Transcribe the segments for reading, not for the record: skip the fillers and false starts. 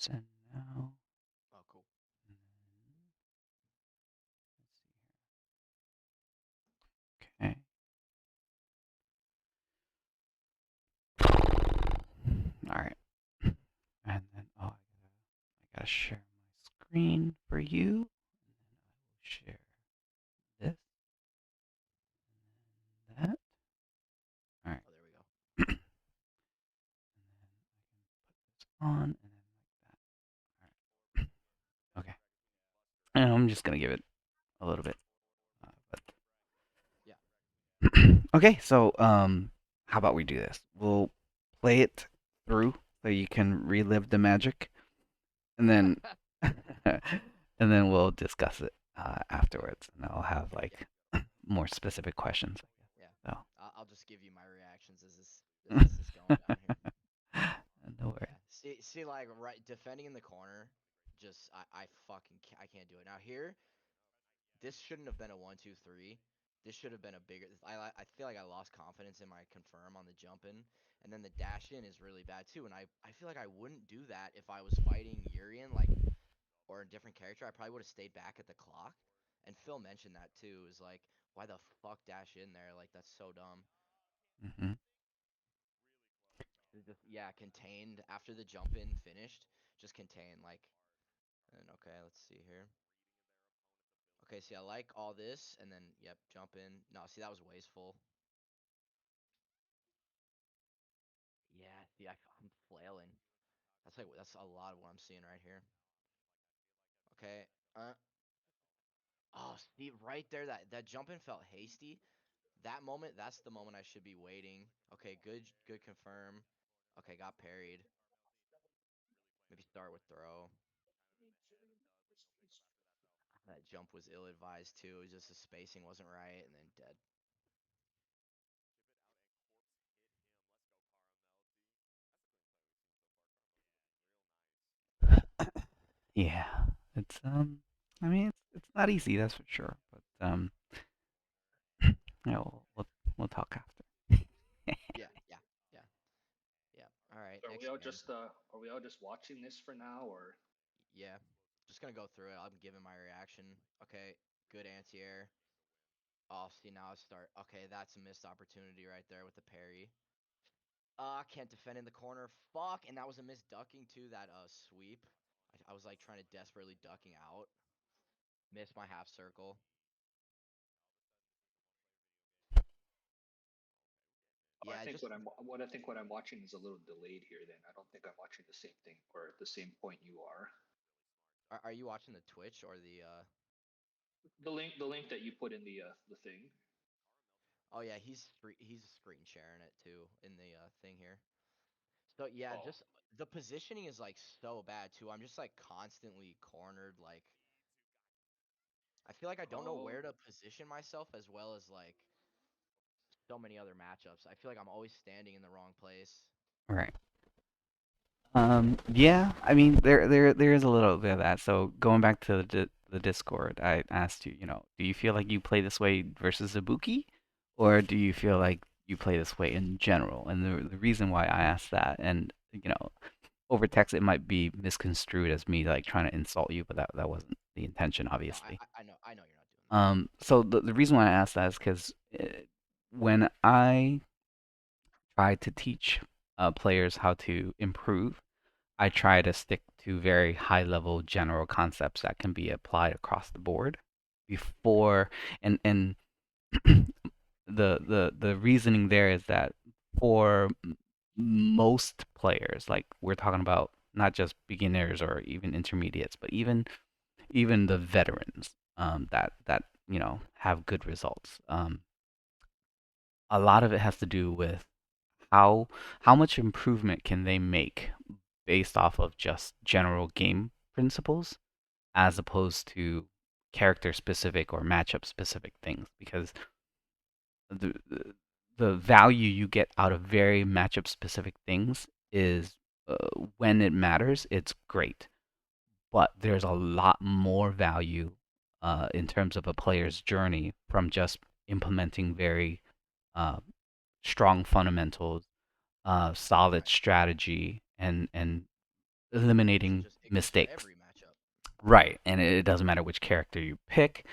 And now, Oh, cool. okay. All right. And then, I gotta share my screen for you. Share this, that. All right. Oh, there we go. On and then like that. All right. Okay. And I'm just gonna give it a little bit. But Yeah. okay, so how about we do this? We'll play it through so you can relive the magic, and then and then we'll discuss it afterwards, and I'll have Yeah. like more specific questions. Yeah. So I'll just give you my reactions as this is going down here. no worries. Yeah. See, like right defending in the corner, just I can't do it. Now here, this shouldn't have been a 1-2-3. This should have been a bigger. I feel like I lost confidence in my confirm on the jump in, and then the dash in is really bad too. And I feel like I wouldn't do that if I was fighting Urian like or a different character. I probably would have stayed back at the clock. And Phil mentioned that too. Is like why the fuck dash in there? Like that's so dumb. Hmm. Just yeah, contained after the jump in finished. Just contain like. And okay, let's see here. Okay, see, I like all this, and then yep, jump in. No, see, that was wasteful. Yeah, see, I'm flailing. That's a lot of what I'm seeing right here. Okay. Oh, see, right there, that jump in felt hasty. That moment, that's the moment I should be waiting. Okay, good confirm. Okay, got parried. Maybe start with throw. That jump was ill advised too. It was just the spacing wasn't right, and then dead. Yeah, it's I mean, it's not easy, that's for sure. But yeah, we'll talk after. Yeah, yeah, yeah, yeah. All right, So next game. are we all just watching this for now, or Yeah, just gonna go through it. I'm giving my reaction. Okay, good anti-air. Oh, see now I start. Okay, that's a missed opportunity right there with the parry. Can't defend in the corner. Fuck, and that was a missed ducking too. That sweep. I was like trying to desperately ducking out. Missed my half circle. I Yeah, think just what I'm watching is a little delayed here. Then I don't think I'm watching the same thing or at the same point you are. are you watching the Twitch or the The link that you put in the thing. Oh yeah, he's screen sharing it too in the thing here. So yeah, Oh, just the positioning is like so bad too. I'm just like constantly cornered. Like I feel like I don't know oh, where to position myself as well as like so many other matchups. I feel like I'm always standing in the wrong place. Right. Yeah, I mean, there is a little bit of that. So going back to the Discord, I asked you, do you feel like you play this way versus Ibuki, or do you feel like you play this way in general? And the reason why I asked that, and over text it might be misconstrued as me like trying to insult you, but that wasn't the intention, No, obviously. I know you're not doing that. So the reason why I asked that is because when I try to teach players how to improve, I try to stick to very high level general concepts that can be applied across the board before and the reasoning there is that for most players, like we're talking about not just beginners or even intermediates, but even the veterans that have good results. A lot of it has to do with how how much improvement can they make based off of just general game principles as opposed to character specific or matchup specific things, because the value you get out of very matchup specific things is when it matters, it's great. But there's a lot more value in terms of a player's journey from just implementing very uh, strong fundamentals, solid Right. strategy, and Just eliminating. just It goes for mistakes. every matchup. Right. And it doesn't matter which character you pick.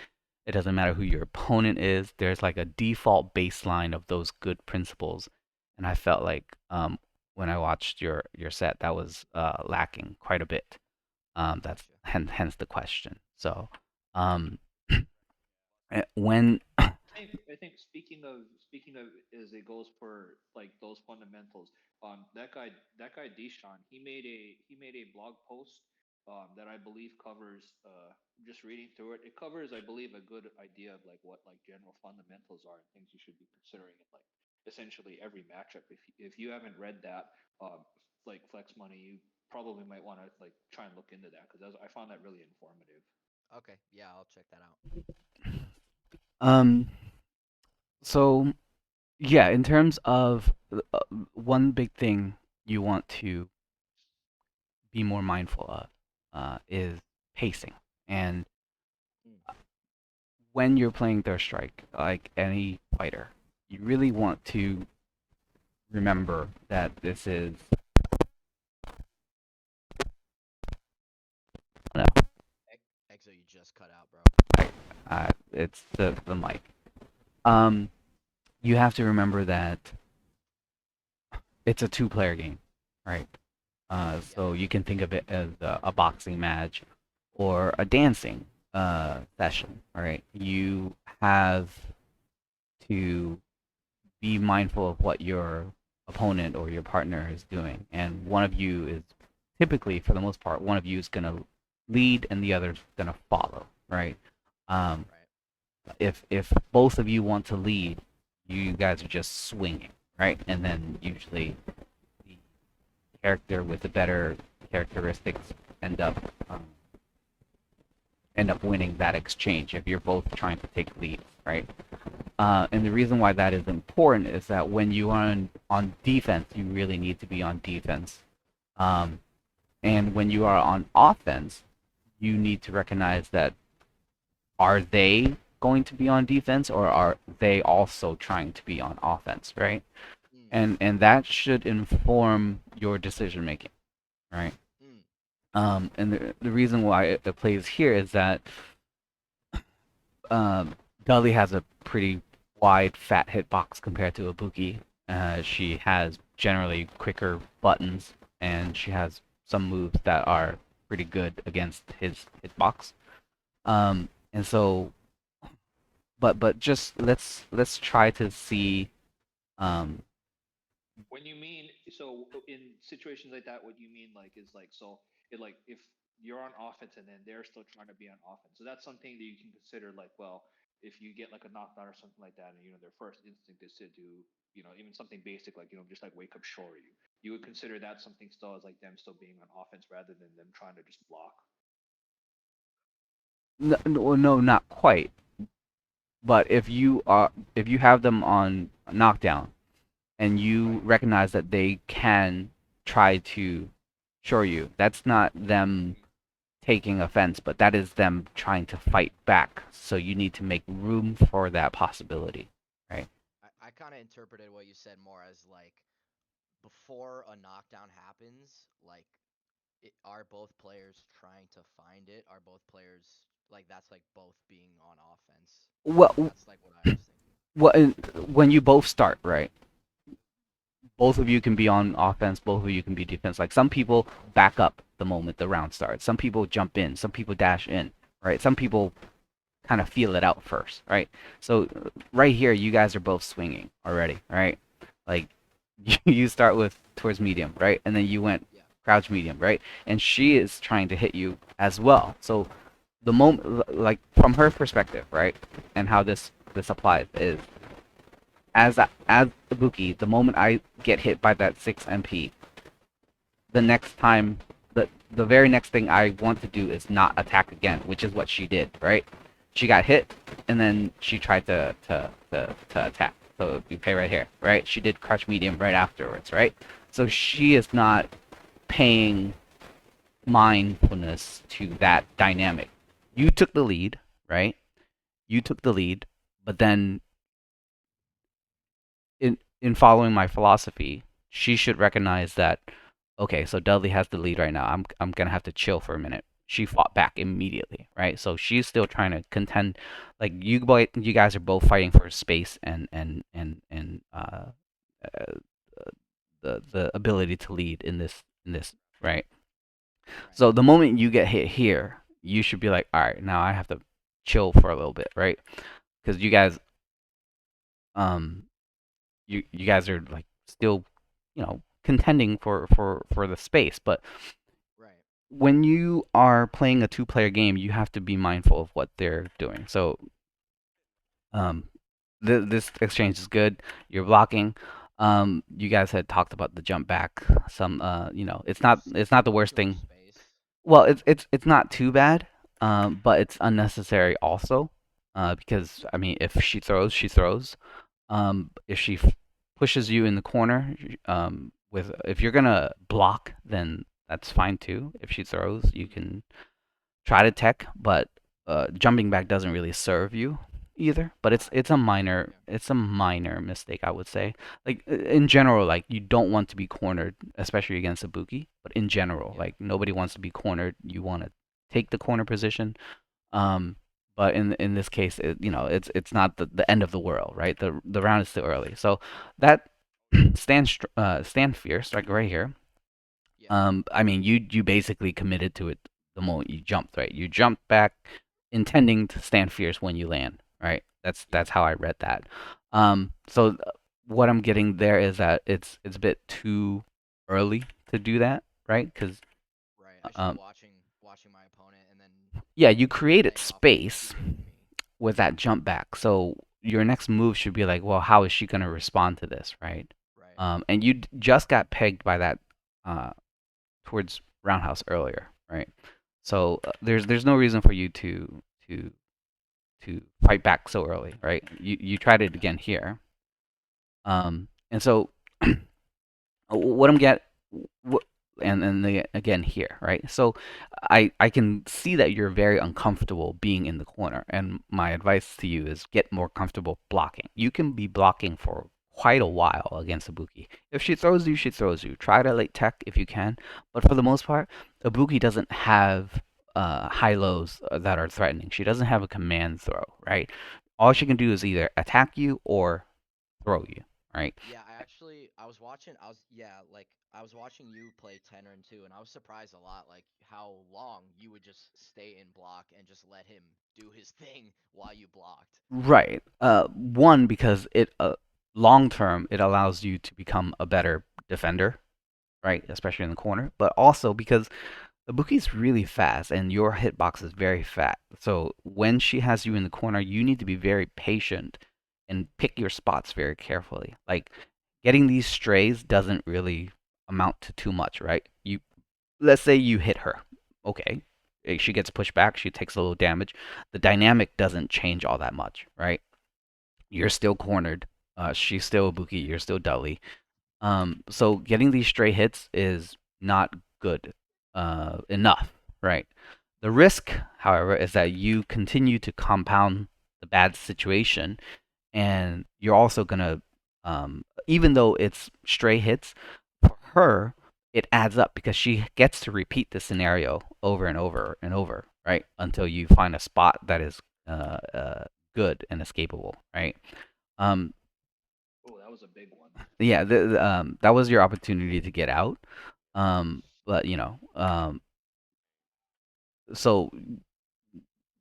It doesn't matter who your opponent is. There's like a default baseline of those good principles. And I felt like when I watched your set, that was lacking quite a bit. That's Gotcha. hence the question. So um, when I think speaking of as it goes for like those fundamentals, that guy Deshaun, he made a blog post that I believe covers just reading through it. It covers, I believe, a good idea of like what like general fundamentals are and things you should be considering in like essentially every matchup. If you haven't read that, like Flex Money, you probably might want to like try and look into that because I found that really informative. Okay, yeah, I'll check that out. um so yeah, in terms of one big thing you want to be more mindful of is pacing. And Mm, when you're playing Third Strike, like any fighter, you really want to remember that this is no, Exo, you just cut out, bro. it's the mic. Um, you have to remember that it's a two-player game, right? Yeah. So you can think of it as a boxing match or a dancing session, all right? You have to be mindful of what your opponent or your partner is doing, and one of you is typically, for the most part, one of you is gonna lead and the other's gonna follow, right? Um, Right. if both of you want to lead, you guys are just swinging, right? And then usually the character with the better characteristics end up um, end up winning that exchange if you're both trying to take leads, right? And the reason why that is important is that when you are on defense, you really need to be on defense. Um, and when you are on offense, you need to recognize that are they going to be on defense or are they also trying to be on offense, right? Mm, And that should inform your decision making, right? mm, And the reason why it plays here is that Dudley has a pretty wide, fat hitbox compared to Ibuki. She has generally quicker buttons, and she has some moves that are pretty good against his hitbox. And so, but just let's try to see. Um, When you mean so in situations like that, what you mean like is like so it like if you're on offense and then they're still trying to be on offense, so that's something that you can consider like well, if you get like a knockdown or something like that, and their first instinct is to do even something basic like just like wake up shore you would consider that something still as like them still being on offense rather than them trying to just block. no, no, not quite. But if you have them on knockdown and you Right. recognize that they can try to shore you, that's not them Mhm. taking offense, but that is them trying to fight back. So you need to make room for that possibility, right? I kind of interpreted what you said more as like before a knockdown happens, like are both players trying to find it? Are both players like that's like both being on offense? Well, That's like what I was thinking. well, when you both start, right? Both of you can be on offense, both of you can be defense. Like some people back up the moment the round starts. Some people jump in, some people dash in, right? Some people kind of feel it out first, right? So right here, you guys are both swinging already, right? Like you start with towards medium, right? And then you went Yeah. crouch medium, right? And she is trying to hit you as well. So the moment, like from her perspective, right, and how this applies is as Ibuki, the moment I get hit by that 6 MP, the next time the very next thing I want to do is not attack again, which is what she did, right? She got hit and then she tried to attack. So you pay right here, right? She did crouch medium right afterwards, right? So she is not paying mindfulness to that dynamic. You took the lead, right? You took the lead, but then in following my philosophy, she should recognize that okay, so Dudley has the lead right now. I'm gonna have to chill for a minute. She fought back immediately, right? So she's still trying to contend. Like you guys are both fighting for space and uh, the ability to lead in this, right? Right. So the moment you get hit here, you should be like, all right, now I have to chill for a little bit, right? Because um you guys are like still, contending for the space, but Right. when you are playing a two-player game, you have to be mindful of what they're doing. So, um, this exchange is good. You're blocking. You guys had talked about the jump back. It's not the worst Too much thing. space. Well, it's not too bad. But it's unnecessary also. Because I mean, if she throws, she throws. If she pushes you in the corner, with if you're gonna block, then that's fine too. If she throws, you Mhm. can try to tech, but jumping back doesn't really serve you either. But I yeah. it's a minor mistake, I would say. Like in general, like you don't want to be cornered, especially against a Buki. But in general, Yeah. like nobody wants to be cornered. You want to take the corner position. Um, but in this case, it's not the end of the world, right? The round is still early, so that stand fierce, like right here. Yeah. I mean, you basically committed to it the moment you jumped, right? You jumped back, intending to stand fierce when you land, right? Yeah. That's how I read that. So what I'm getting there is that it's a bit too early to do that, right? Because Right. I should be um, watching my opponent and then yeah, you created playing off of what space she's giving me. with that jump back. So your next move should be like, well, how is she going to respond to this, right? Right. And you just got pegged by that uh, towards roundhouse earlier, right? So there's no reason for you to to fight back so early, right? You tried it Okay. again here, and so what I'm get what and again here, right? So I can see that you're very uncomfortable being in the corner, and my advice to you is get more comfortable blocking. You can be blocking for quite a while against Ibuki. If she throws you, she throws you. Try to late tech if you can, but for the most part, Ibuki doesn't have high lows that are threatening. She doesn't have a command throw, right? All she can do is either attack you or throw you, right? Yeah, I was watching I was watching you play Tenor and 2 and I was surprised a lot like how long you would just stay in block and just let him do his thing while you blocked. Right. One, because it long term it allows you to become a better defender, right? Especially in the corner. But also because the bookie's really fast and your hitbox is very fat. So when she has you in the corner, you need to be very patient and pick your spots very carefully. Like getting these strays doesn't really amount to too much, right? Let's say you hit her. Okay. She gets pushed back, she takes a little damage. The dynamic doesn't change all that much, right? You're still cornered. She's still a Buki. You're still Dudley. So getting these stray hits is not good enough, right? The risk, however, is that you continue to compound the bad situation, and you're also gonna, even though it's stray hits, for her it adds up because she gets to repeat the scenario over and over and over, right? Until you find a spot that is good and escapable, right? Um, Oh, that was a big one. yeah, that was your opportunity to get out. But so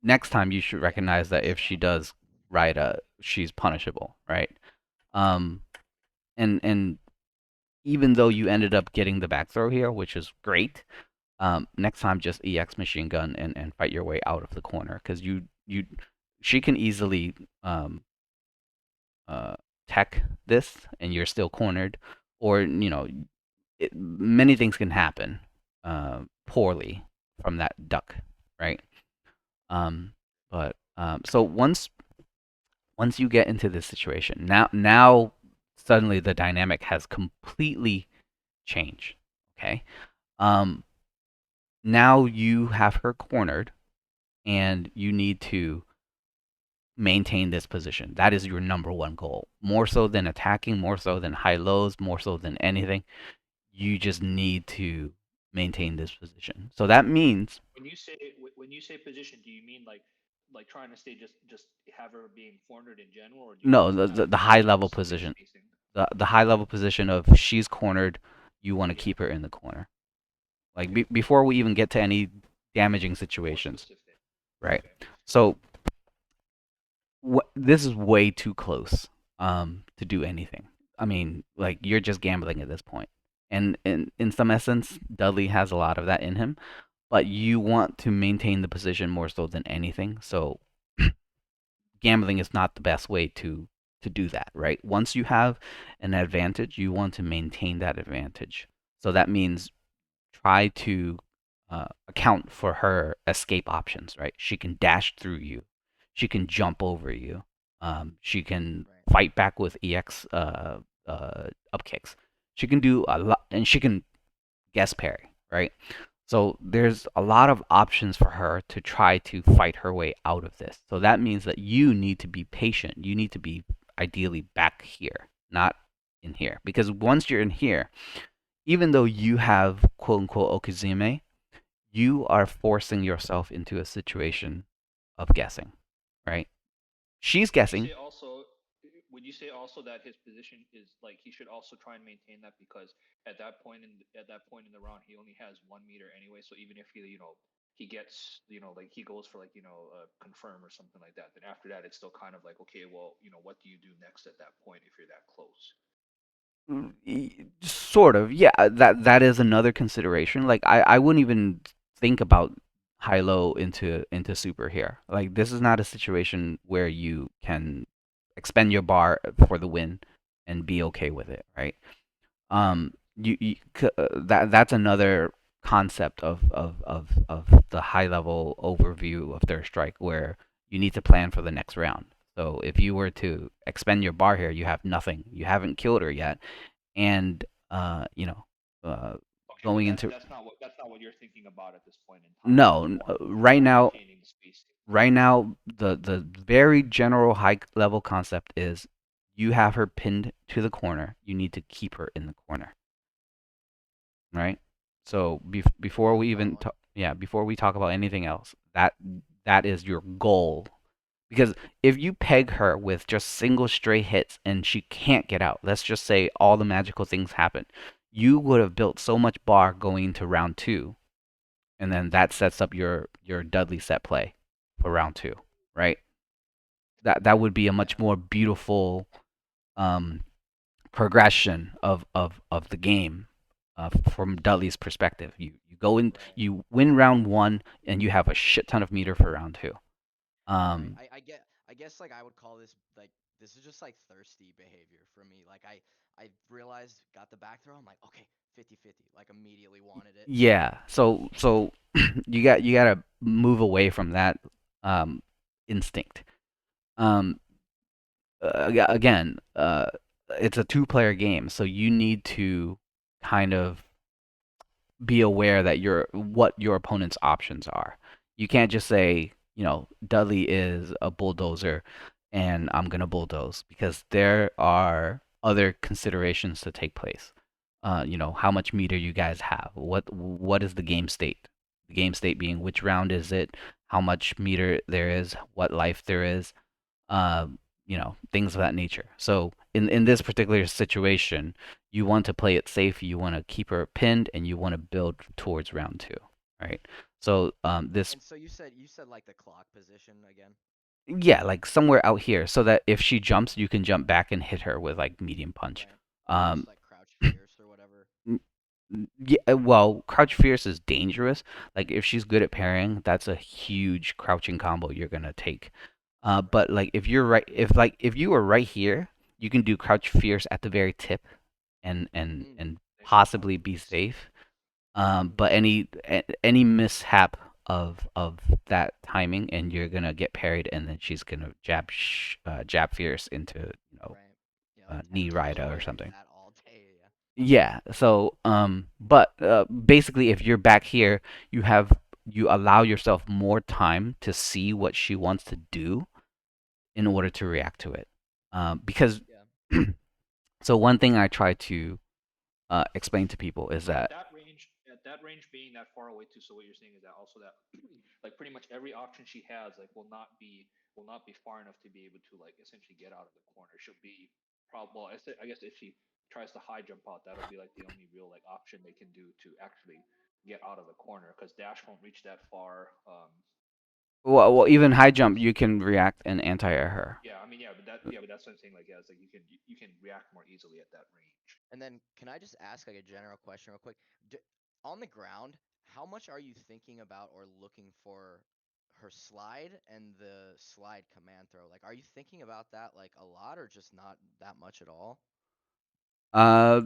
next time you should Yeah, recognize that if she stop. does ride she's punishable, right? Um, and even though you ended up getting the back throw here, which is great, next time just EX machine gun and fight your way out of the corner because she can easily uh, tech this and you're still cornered, or many things can happen poorly from that duck, right? Um, but so once you get into this situation, now suddenly the dynamic has completely changed. Okay. Um, Now you have her cornered, and you need to maintain this position. That is your number one goal. More so than attacking, more so than high lows, more so than anything. you just need to maintain this position. So that means When you say position, do you mean like trying to stay just have her being cornered in general, or do you no, also have the like high level specific position, spacing? the high level position of she's cornered, you want to Yeah. keep her in the corner. Like Okay. before we even get to any damaging More situations, specific. right? Okay. So this is way too close to do anything. I mean, like you're just gambling at this point. And in some essence, Dudley has a lot of that in him, but you want to maintain the position more so than anything. So gambling is not the best way to do that, right? Once you have an advantage, you want to maintain that advantage. So that means try to account for her escape options, right? She can dash through you, she can jump over you, she can Right. fight back with EX up kicks. She can do a lot, and she can guest parry, right? So there's a lot of options for her to try to fight her way out of this. So that means that you need to be patient. You need to be ideally back here, not in here. Because once you're in here, even though you have quote unquote Okizeme, you are forcing yourself into a situation of guessing, right? She's Would you guessing. say also would you say also that his position is like he should also try and maintain that because at that point in the round he only has 1 meter anyway, so even if he gets like he goes for like confirm or something like that, then after that it's still kind of like, okay, well, what do you do next at that point if you're that close? Sort of, yeah. That is another consideration. Like I wouldn't even think about high low into super here. Like this is not a situation where you can expend your bar for the win and be okay with it, right? Right. That's another concept of the high level overview of Third Strike where you need to plan for the next round. So if you were to expend your bar here, you have nothing. You haven't killed her yet, and uh, Okay, but going into that's not what you're thinking about at this point in time. You're no just more focused right on now. maintaining the spacing. Right now, the very general high level concept is you have her pinned to the corner. You need to keep her in the corner, right? So before Yeah, I'm we even following. before we talk about anything else, that is your goal. Because if you peg her with just single stray hits and she can't get out, let's just say all the magical things happen, you would have built so much bar going into round two, and then that sets up your Dudley set play for round two, right? That would be a Yeah. much more beautiful um, progression of the game from Dudley's perspective. You go in, Right. you win round one, and you have a shit ton of meter for round two. Right. Um, I guess like I would call this like this is just like thirsty behavior for me. Like I realized got the back throw. I'm like, okay, 50-50. Like immediately wanted it. yeah, so you gotta move away from that um, instinct. Um, again, it's a two-player game, so you need to kind of be aware that what your opponent's options are. You can't just say, Dudley is a bulldozer and I'm gonna bulldoze because there are other considerations to take place. How much meter you guys have. What is the game state? The game state being which round is it, how much meter there is, what life there is, things of that nature. So in this particular situation, you want to play it safe. You want to keep her pinned, and you want to build towards round two, right? So this, And so you said like the clock position again. yeah, like somewhere out here, so that if she jumps, you can jump back and hit her with like medium punch. Right. Um, Just like crouch fierce or whatever. yeah, well, crouch fierce is dangerous. Like if she's good at parrying, that's a huge crouching combo you're gonna take. Right. But like if you were right here, you can do crouch fierce at the very tip Mm. and Nice and possibly be comfortably safe. safe. But any mishap of that timing, and you're gonna get parried, and then she's gonna jab fierce into Right. Yep. knee I was rider or waiting for something. that all day. Yeah. Yeah. So but basically, if you're back here, you allow yourself more time to see what she wants to do in order to react to it. Because Yeah. so one thing I try to explain to people is At that that range, being that far away too. So what you're saying is that also that like pretty much every option she has like will not be far enough to be able to like essentially get out of the corner. She'll be probably well, I guess if she tries to high jump out, that'll be like the only real like option they can do to actually get out of the corner because dash won't reach that far. well, So even high jump you can react and anti-air her. yeah, I mean but that's what I'm saying. Like yeah, it's like you can react more easily at that range. And then can I just ask like a general question real quick? D On the ground, how much are you thinking about or looking for her slide and the slide command throw? Like, are you thinking about that like a lot or just not that much at all? Uh,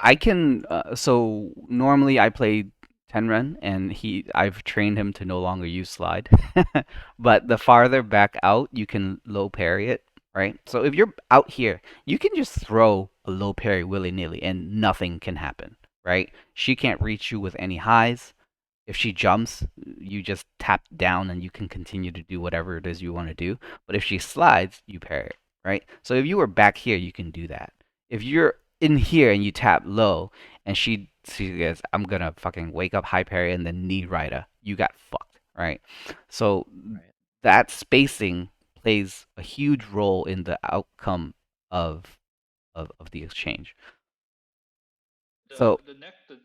I can. So normally I play Tenren, and I've trained him to no longer use slide. But the farther back out, you can low parry it, right? So if you're out here, you can just throw a low parry willy nilly, and nothing can happen, right? She can't reach you with any highs. If she jumps, you just tap down and you can continue to do whatever it is you want to do. But if she slides, you parry it, right? So if you were back here, you can do that. If you're in here and you tap low and she goes, I'm gonna fucking wake up high parry and then knee rider, you got fucked, right? So Right. that spacing plays a huge role in the outcome of of the exchange. So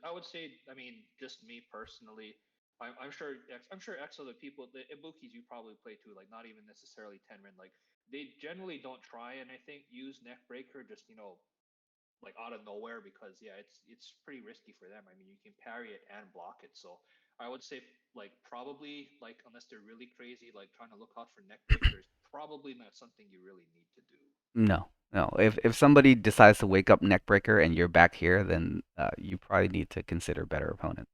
I would say, I mean, just me personally, I'm sure I'm sure X other people, the Ibukis you probably play too, like not even necessarily Tenrin, like they generally don't try and I think use neck breaker just like out of nowhere because yeah, it's pretty risky for them. I mean, you can parry it and block it, so I would say like probably like unless they're really crazy, like trying to look out for neck breakers, probably not something you really need to do. no, no. If somebody decides to wake up neckbreaker and you're back here, then you probably need to consider better opponents.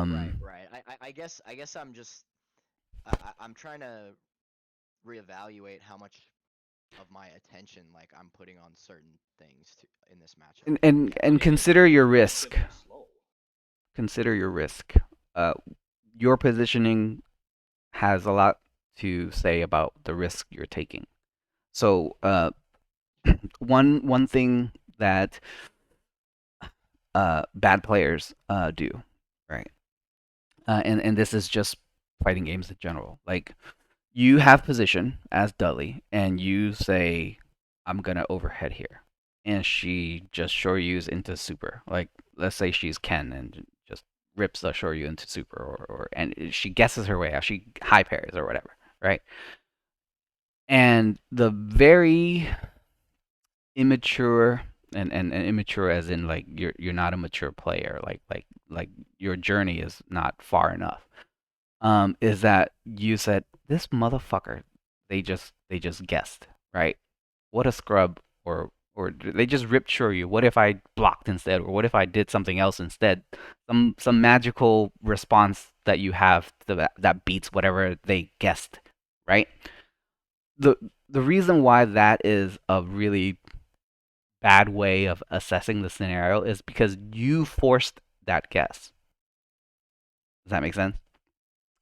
Right, Um, right. I guess I'm just I'm trying to reevaluate how much of my attention like I'm putting on certain things to in this matchup. Well, and yeah, just consider your you're risk. relatively slow. Consider your risk. Uh, your positioning has a lot to say about the risk you're taking. So, one thing that bad players do, right? And this is just fighting games in general. Like you have position as Dudley, and you say, "I'm gonna overhead here," and she just shoryus into super. Like let's say she's Ken and just rips the shoryu into super, or and she guesses her way out. She high pairs or whatever, right? And the very immature and immature as in like you're not a mature player, like your journey is not far enough. Is that you said this motherfucker, they just guessed, right? What a scrub, or they just ripped Shoryu. What if I blocked instead, or what if I did something else instead? Some magical response that you have to that beats whatever they guessed, right? The the reason why that is a really bad way of assessing the scenario is because you forced that guess. Does that make sense?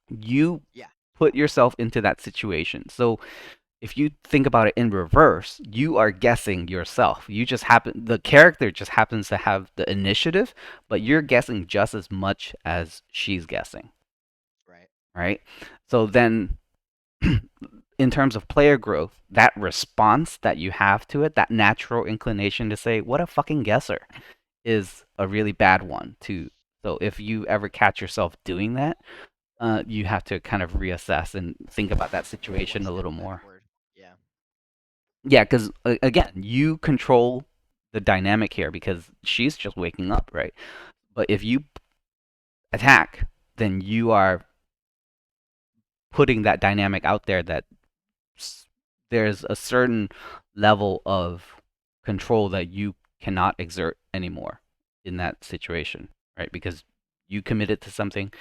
You Yeah. put yourself into that situation. So if you think about it in reverse, you are guessing yourself. The character just happens to have the initiative, but you're guessing just as much as she's guessing, Right. right? So then in terms of player growth, that response that you have to it, that natural inclination to say, "What a fucking guesser," is a really bad one too. So if you ever catch yourself doing that, you have to kind of reassess and think about that Take one situation a step little more. backward. Yeah. Yeah, because again, you control the dynamic here because she's just waking up, right? But if you attack, then you are putting that dynamic out there that there's a certain level of control that you cannot exert anymore in that situation, right? Because you committed to something,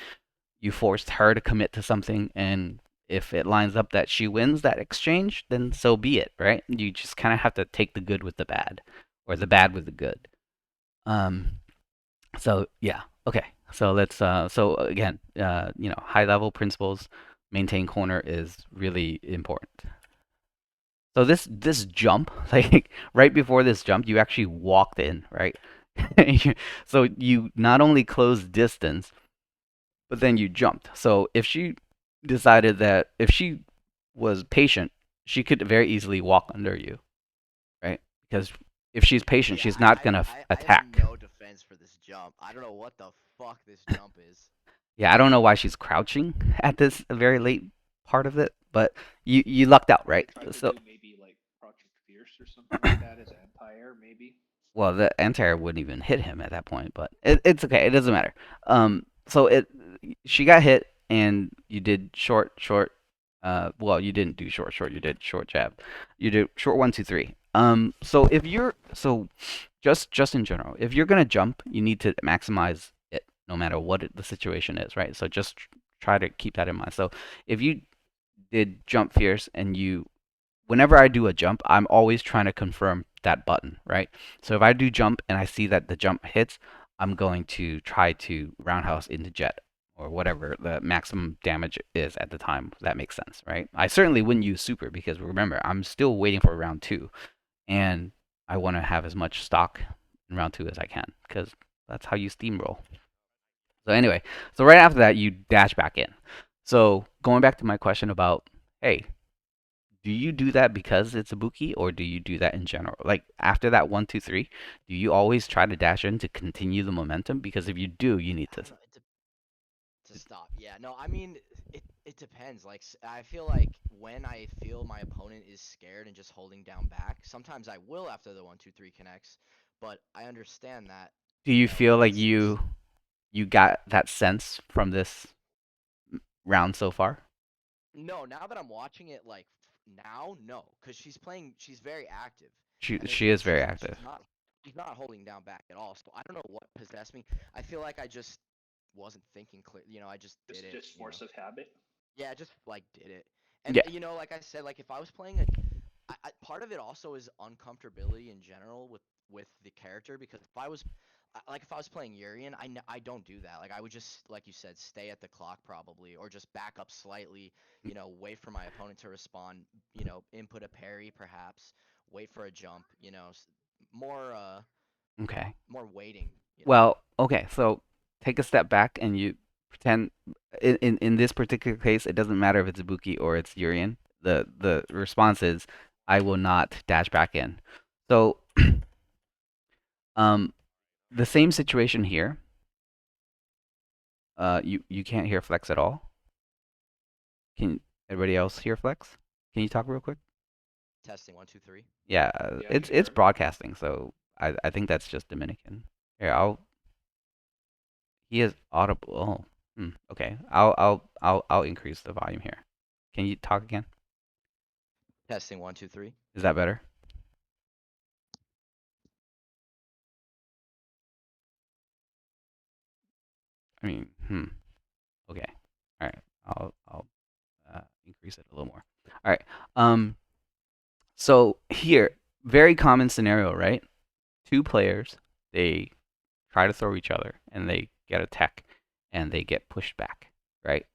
you forced her to commit to something, and if it lines up that she wins that exchange, then so be it, right? You just kind of have to take the good with the bad, or the bad with the good. Um, so yeah, okay. So let's so again, high level principles, maintain corner is really important. So this jump, like right before this jump, you actually walked in, right? So you not only closed distance, but then you jumped. So if she decided that if she was patient, she could very easily walk under you, right? Because if she's patient, Yeah, she's not gonna I have attack. no defense for this jump. I don't know what the fuck this jump is. Yeah, I don't know why she's crouching at this very late part of it, but you lucked out, Probably right? tried to So, do maybe like Project Fierce or something like that as anti-air, maybe. well, the anti-air wouldn't even hit him at that point, but it's okay. It doesn't matter. So she got hit, and you did short. Well, you didn't do short. You did short jab. You did short one, two, three. So if you're so just in general, if you're gonna jump, you need to maximize it, no matter what the situation is, right? So just try to keep that in mind. So if you did jump fierce and whenever I do a jump, I'm always trying to confirm that button, right? So if I do jump and I see that the jump hits, I'm going to try to roundhouse into jet or whatever the maximum damage is at the time. If that makes sense, right? I certainly wouldn't use super because remember, I'm still waiting for round two and I want to have as much stock in round two as I can because that's how you steamroll. So anyway, so right after that, you dash back in. So going back to my question about, hey, do you do that because it's a Ibuki, or do you do that in general? Like after that one, two, three, do you always try to dash in to continue the momentum? Because if you do, you need I to. don't know. To stop. Yeah, no, I mean, it depends. Like, I feel like when I feel my opponent is scared and just holding down back, sometimes I will after the 1, 2, 3 connects. But I understand that, Do you feel like it's you got that sense from this round so far? no. Now that I'm watching it, like now, no, because she's very active, and She is very she's active. not holding down back at all. So I don't know what possessed me. I feel like I just wasn't thinking clear. I just did it. Just force of habit. Yeah, just like did it. And Yeah. like I said, like if I was playing part of it also is uncomfortability in general with the character because if I was playing Urian, I don't do that. Like I would just like you said, stay at the clock probably, or just back up slightly. Wait for my opponent to respond. Input a parry perhaps. Wait for a jump. More Okay. more waiting. Well, okay. So take a step back and you pretend in this particular case, it doesn't matter if it's Ibuki or it's Urian. The response is I will not dash back in. So um the same situation here. You can't hear Flex at all. Can everybody else hear Flex? Can you talk real quick? Testing 1, 2, 3. Yeah, Yeah, I can it's hear him. broadcasting, so I think that's just Dominican. Here, he is audible. Oh, okay. I'll increase the volume here. Can you talk again? Testing 1, 2, 3. Is that better? I mean, okay. All right. I'll increase it a little more. All right. Um. So here, very common scenario, right? Two players, they try to throw each other, and they get a tech, and they get pushed back, right?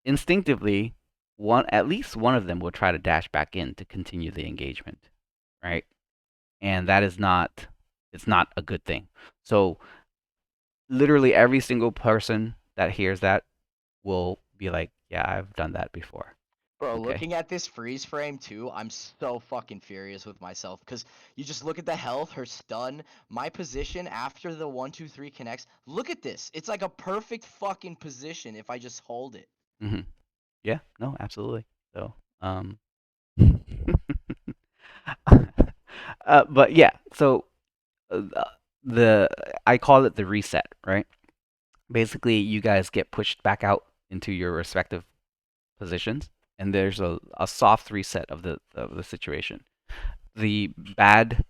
Instinctively, at least one of them will try to dash back in to continue the engagement, right? And that is not it's not a good thing. So literally every single person that hears that will be like, yeah, I've done that before. Bro, Okay. looking at this freeze frame too, I'm so fucking furious with myself because you just look at the health, her stun, my position after the 1, 2, 3 connects. Look at this. It's like a perfect fucking position if I just hold it. Hmm. Yeah, no, absolutely. So, but yeah, so uh, the I call it the reset, right? Basically, you guys get pushed back out into your respective positions, and there's a soft reset of the situation. The bad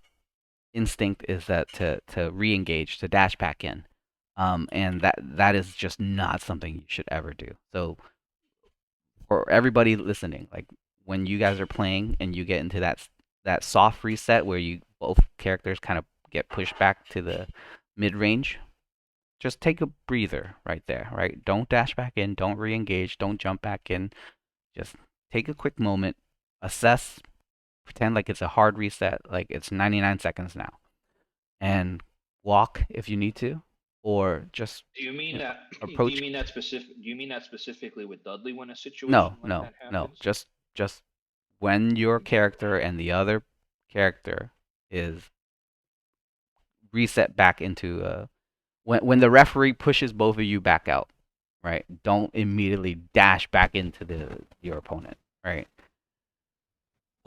instinct is that to re-engage, to dash back in, and that is just not something you should ever do. So for everybody listening, like when you guys are playing and you get into that soft reset where you both characters kind of get pushed back to the mid range, just take a breather right there, right? Don't dash back in, don't re-engage, don't jump back in. Just take a quick moment, assess, pretend like it's a hard reset, like it's 99 seconds now, and walk if you need to, or just Do you mean that? Do you approach. mean that specific? Do you mean that specifically with Dudley when a situation No, like no, that no. happens? Just when your character and the other character is reset back into when the referee pushes both of you back out, right? Don't immediately dash back into your opponent, right?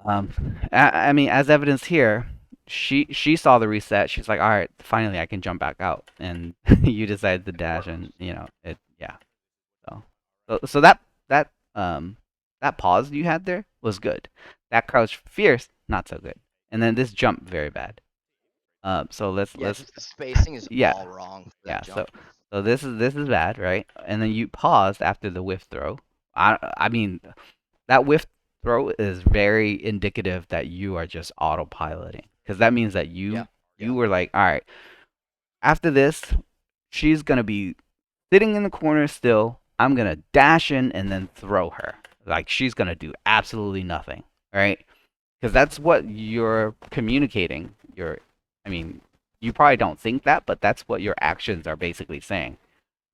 Um, I mean, as evidenced here, she saw the reset. She's like, all right, finally I can jump back out, and you decided to And it dash, works. and it, yeah. So, so that pause you had there was good. That crouch fierce, not so good, and then this jump very bad. So Yeah, let's just the spacing is yeah, all wrong for that yeah. jump. So this is bad, right? And then you paused after the whiff throw. I mean that whiff throw is very indicative that you are just autopiloting, because that means that Yeah, you yeah. were like, all right, after this, she's gonna be sitting in the corner still. I'm gonna dash in and then throw her. Like she's gonna do absolutely nothing, right? Because that's what you're communicating. I mean, you probably don't think that, but that's what your actions are basically saying.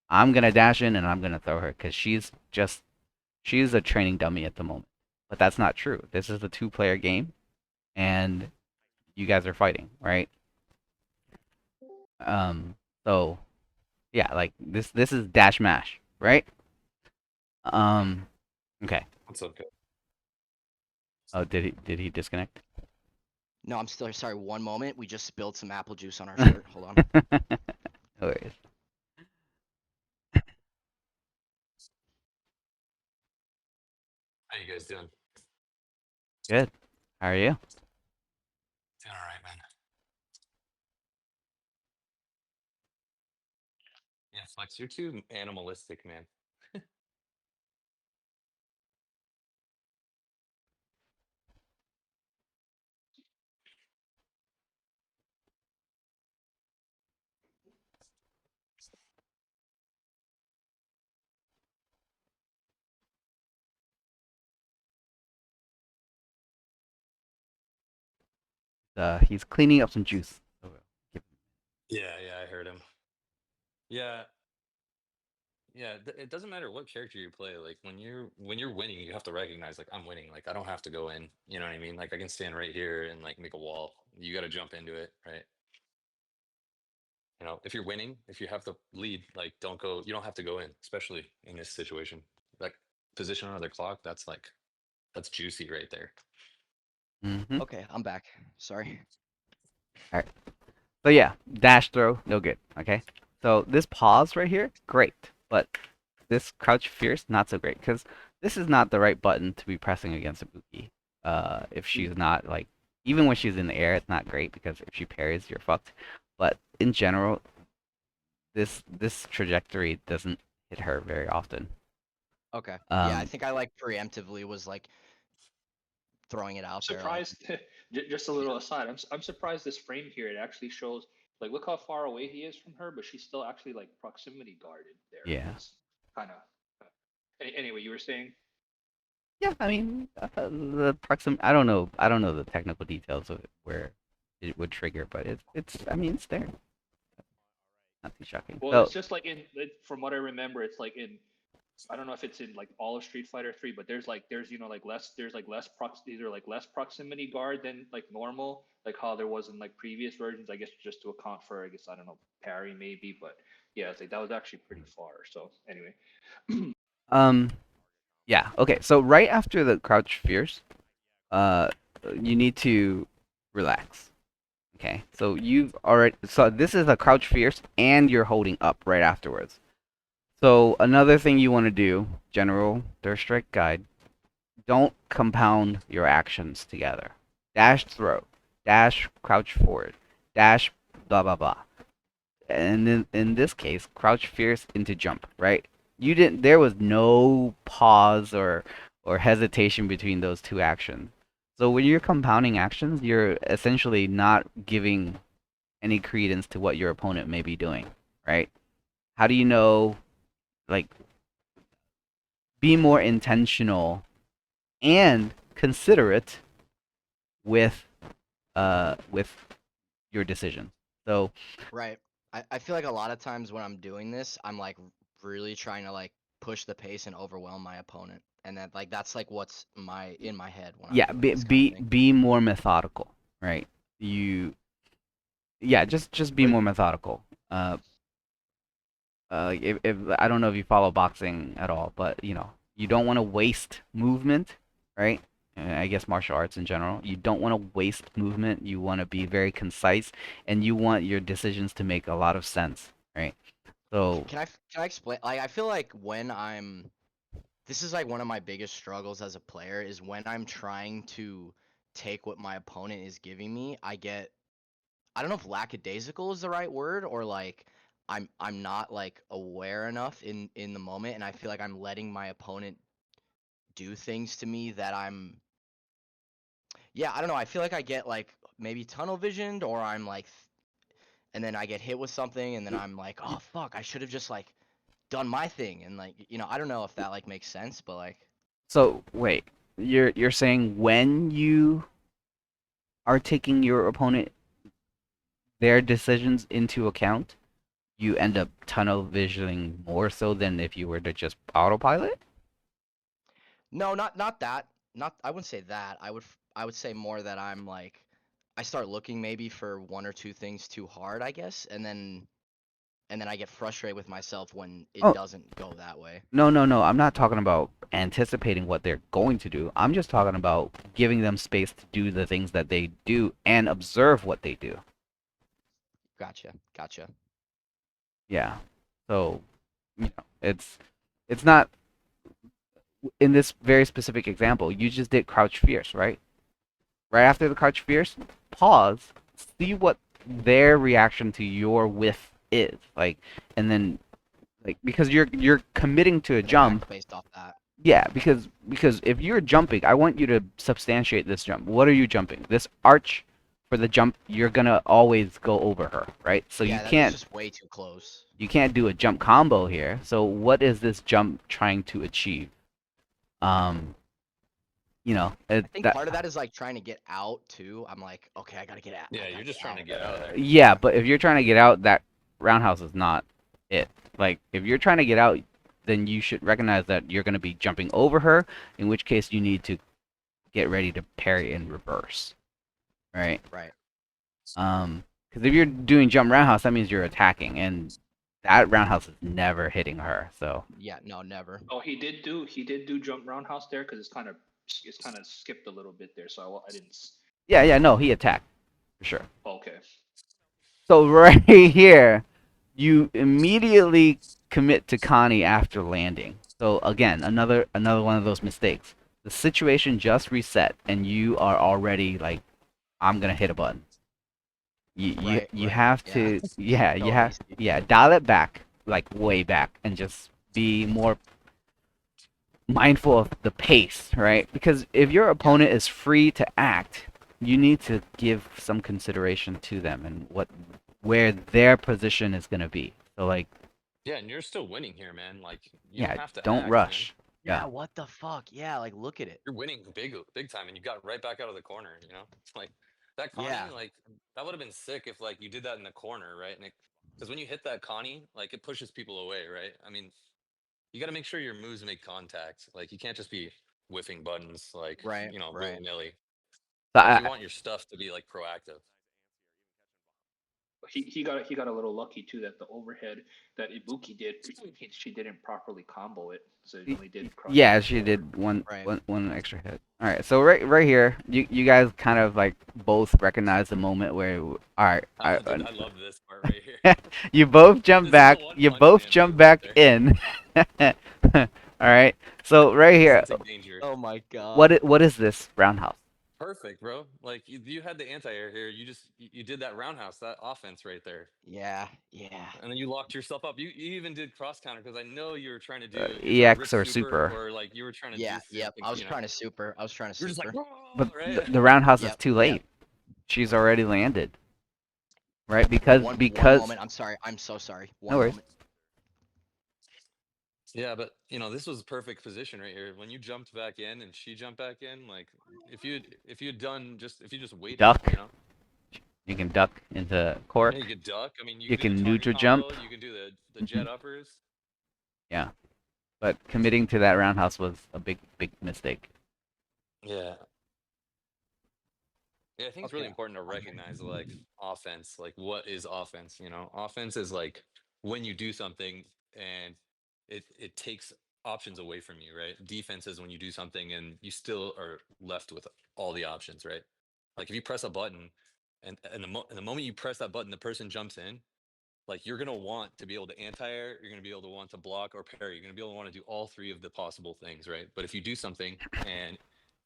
I'm gonna dash in and I'm gonna throw her because she's a training dummy at the moment. But that's not true. This is a two-player game, and you guys are fighting, right? Um, so yeah, like this is dash mash, right? Um, okay. That's okay. Oh, did he disconnect? No, I'm still sorry. One moment. We just spilled some apple juice on our shirt. Hold on. No worries. How you guys doing? Good. How are you? Doing all right, man. Yeah, Flex, you're too animalistic, man. He's cleaning up some juice. Yeah, I heard him. Yeah, yeah. It doesn't matter what character you play. Like when you're winning, you have to recognize like I'm winning. Like I don't have to go in. You know what I mean? Like I can stand right here and like make a wall. You got to jump into it, right? If you're winning, if you have the lead, like don't go. You don't have to go in, especially in this situation. Like position on the clock. That's juicy right there. Mm-hmm. Okay, I'm back. Sorry. All right. So yeah, dash throw, no good. Okay. So this pause right here, great, but this crouch fierce, not so great, because this is not the right button to be pressing against Ibuki. If she's not like, even when she's in the air, it's not great because if she parries, you're fucked. But in general, this trajectory doesn't hit her very often. Okay. Yeah, I Um, think I like preemptively was like throwing it out there. Like, Surprised. Just a little aside. I'm surprised this frame here. It actually shows like look how far away he is from her, but she's still actually like proximity guarded there. yeah. It's kind of. Anyway, you were saying. Yeah, I mean, the proxim. I don't know the technical details of it, where it would trigger, but it's. I mean, it's there. Not too shocking. Well, So it's just like from what I remember, it's like in I don't know if it's in like all of Street Fighter 3, but there's like less these are like less proximity guard than like normal, like how there was in like previous versions. I guess just to account for I don't know parry maybe, but yeah, it's like that was actually pretty far. So anyway, um, yeah, okay. So right after the crouch fierce, uh, you need to relax. Okay. So this is a crouch fierce, and you're holding up right afterwards. So another thing you want to do, general third strike guide, don't compound your actions together. Dash throw, dash crouch forward, dash blah blah blah. And in this case, crouch fierce into jump, right? You didn't. There was no pause or hesitation between those two actions. So when you're compounding actions, you're essentially not giving any credence to what your opponent may be doing, right? How do you know? Like, be more intentional and considerate with with your decision. So Right. I feel like a lot of times when I'm doing this, I'm like really trying to like push the pace and overwhelm my opponent. And then like that's like what's my in my head when I'm yeah, doing this kind of thing. be more methodical, right? You yeah, just be But more methodical. If I don't know if you follow boxing at all, but you know, you don't want to waste movement, right? And I guess martial arts in general. You don't want to waste movement. You want to be very concise, and you want your decisions to make a lot of sense, right? So can I explain? Like I feel like when I'm this is like one of my biggest struggles as a player is when I'm trying to take what my opponent is giving me, I don't know if lackadaisical is the right word or like I'm not like aware enough in the moment and I feel like I'm letting my opponent do things to me that I don't know, I feel like I get like maybe tunnel visioned or I'm like and then I get hit with something and then I'm like, "Oh fuck, I should have just like done my thing." And like, I don't know if that like makes sense, but like so wait, you're saying when you are taking your opponent their decisions into account, you end up tunnel visioning more so than if you were to just autopilot? no, not that. Not I wouldn't say that. I would say more that I'm like I start looking maybe for one or two things too hard, I guess, and then I get frustrated with myself when it Oh, doesn't go that way. no, no, no. I'm not talking about anticipating what they're going to do. I'm just talking about giving them space to do the things that they do and observe what they do. Gotcha. Gotcha. Yeah. So, you know, it's not in this very specific example. You just did crouch fierce, right? Right after the crouch fierce, pause, see what their reaction to your whiff is, like, and then like because you're committing to a And then jump. act based off that. Yeah, because if you're jumping, I want you to substantiate this jump. What are you jumping? This arch for the jump, you're gonna always go over her, right? So Yeah, that's just way too close. you can't do a jump combo here. So what is this jump trying to achieve? Um, I think that part of that is like trying to get out too. I'm like, okay, I gotta get out. I Yeah, you're gotta get just trying to out. get out of there. yeah, but if you're trying to get out, that roundhouse is not it. Like if you're trying to get out, then you should recognize that you're gonna be jumping over her, in which case you need to get ready to parry in reverse, right? Right. Because if you're doing jump roundhouse, that means you're attacking, and that roundhouse is never hitting her. So Yeah. No, never. Oh, he did do jump roundhouse there because it's kind of skipped a little bit there, so I didn't. yeah, yeah, no, he attacked for sure. Okay. So right here, you immediately commit to Connie after landing. So again, another one of those mistakes. The situation just reset, and you are already like, I'm gonna hit a button. Right. You Right. have Yeah. to yeah you So have easy. yeah dial it back like way back and just be more mindful of the pace, right? Because if your Yeah. opponent is free to act, you need to give some consideration to them and where their position is going to be. So like, Yeah, and you're still winning here, man. Like you don't yeah, have to don't act, man. rush. Yeah. Yeah. What the fuck? Yeah. Like, look at it. You're winning big time, and you got right back out of the corner. You know, it's like that Yeah. Connie, like that would have been sick if like you did that in the corner, right? And because when you hit that Connie, like it pushes people away, right? I mean, you got to make sure your moves make contact. Like you can't just be whiffing buttons like Right. willy Right. nilly. So Like you want your stuff to be like proactive. He got a little lucky too that the overhead that Ibuki did, she didn't properly combo it, so it only did crush yeah, him she for. did Right. one extra hit. All right, so right here, you guys kind of like both recognize the moment where all right, Dude, I love this part right here. you both jump This is the back. one You punch both man jump move right back there. in. All right. So right here, Instant danger. Oh my god. what is this roundhouse? Perfect, bro. Like you had the anti-air here. You did that roundhouse, that offense right there. Yeah. Yeah. And then you locked yourself up. You even did cross counter because I know you were trying to do either a rip EX or super super? or like you were trying to do Yeah. Yep. something, I was trying to super. I was trying to You're just like, super. But "Whoa," right? the roundhouse is Yep. too Yep. late. She's already landed, right? One Because moment. I'm sorry. I'm so sorry. no One worries. moment. Yeah, but this was a perfect position right here. When you jumped back in and she jumped back in, like if you'd done just if you just waited, Duck. You can duck into yeah, you cork. could duck. I mean, you You can do the can target neutral jump. combo. You can do the Hmm. jet uppers. Yeah, but committing to that roundhouse was a big mistake. Yeah, yeah. I think it's Okay. really important to recognize like offense. Like, what is offense? Offense is like when you do something and it takes options away from you, right? Defense is when you do something and you still are left with all the options, right? Like if you press a button and the moment you press that button, the person jumps in. Like you're gonna want to be able to anti-air, you're gonna be able to want to block or parry. You're gonna be able to want to do all three of the possible things, right? But if you do something and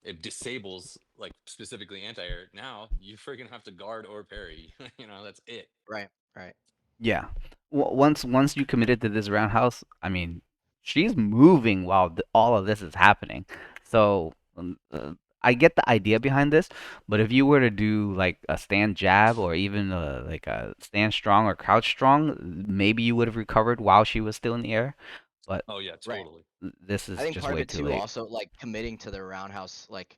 it disables like specifically anti-air, now you freaking have to guard or parry. That's it. Right. Right. Yeah. Once you committed to this roundhouse, I mean, she's moving while all of this is happening. So I get the idea behind this, but if you were to do like a stand jab or even like a stand strong or crouch strong, maybe you would have recovered while she was still in the air. But Oh yeah, Right. totally. this I is think just part of way it too too, late. also like committing to the roundhouse, like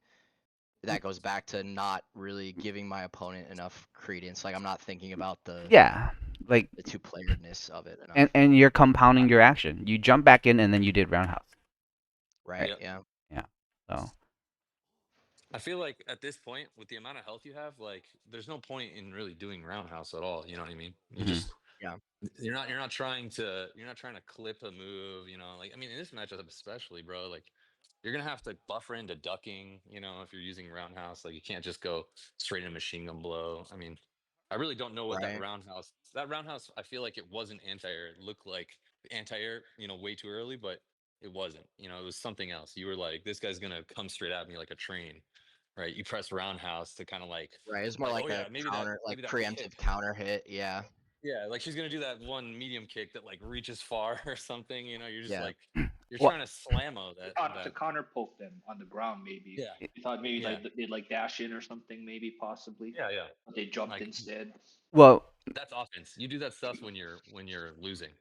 that goes back to not really giving my opponent enough credence. Like I'm not thinking about Yeah, like the two playeredness of it and enough. and you're compounding your action. You jump back in and then you did roundhouse, right? Right. Yep. Yeah. Yeah. So I feel like at this point, with the amount of health you have, like there's no point in really doing roundhouse at all. You know what I mean? You mhm. just Yeah. you're not trying to clip a move, like I mean in this matchup especially, bro, like you're gonna have to buffer into ducking, if you're using roundhouse. Like you can't just go straight in machine gun blow. I mean, I really don't know what Right. that roundhouse, I feel like it wasn't anti-air. It looked like anti-air, way too early, but it wasn't. It was something else. You were like, this guy's gonna come straight at me like a train, right? You press roundhouse to kind of Right. It's more like, like oh a yeah, maybe that counter, like maybe that kick. preemptive counter hit. Yeah. Yeah, like she's gonna do that one medium kick that like reaches far or something. You're just Yeah. like you're Well, trying to slammo To that. counter poke them on the ground, maybe. Yeah, We thought maybe yeah, like they'd like dash in or something, maybe possibly, yeah, yeah. but they jumped Like instead. well, that's offense. You do that stuff when you're losing.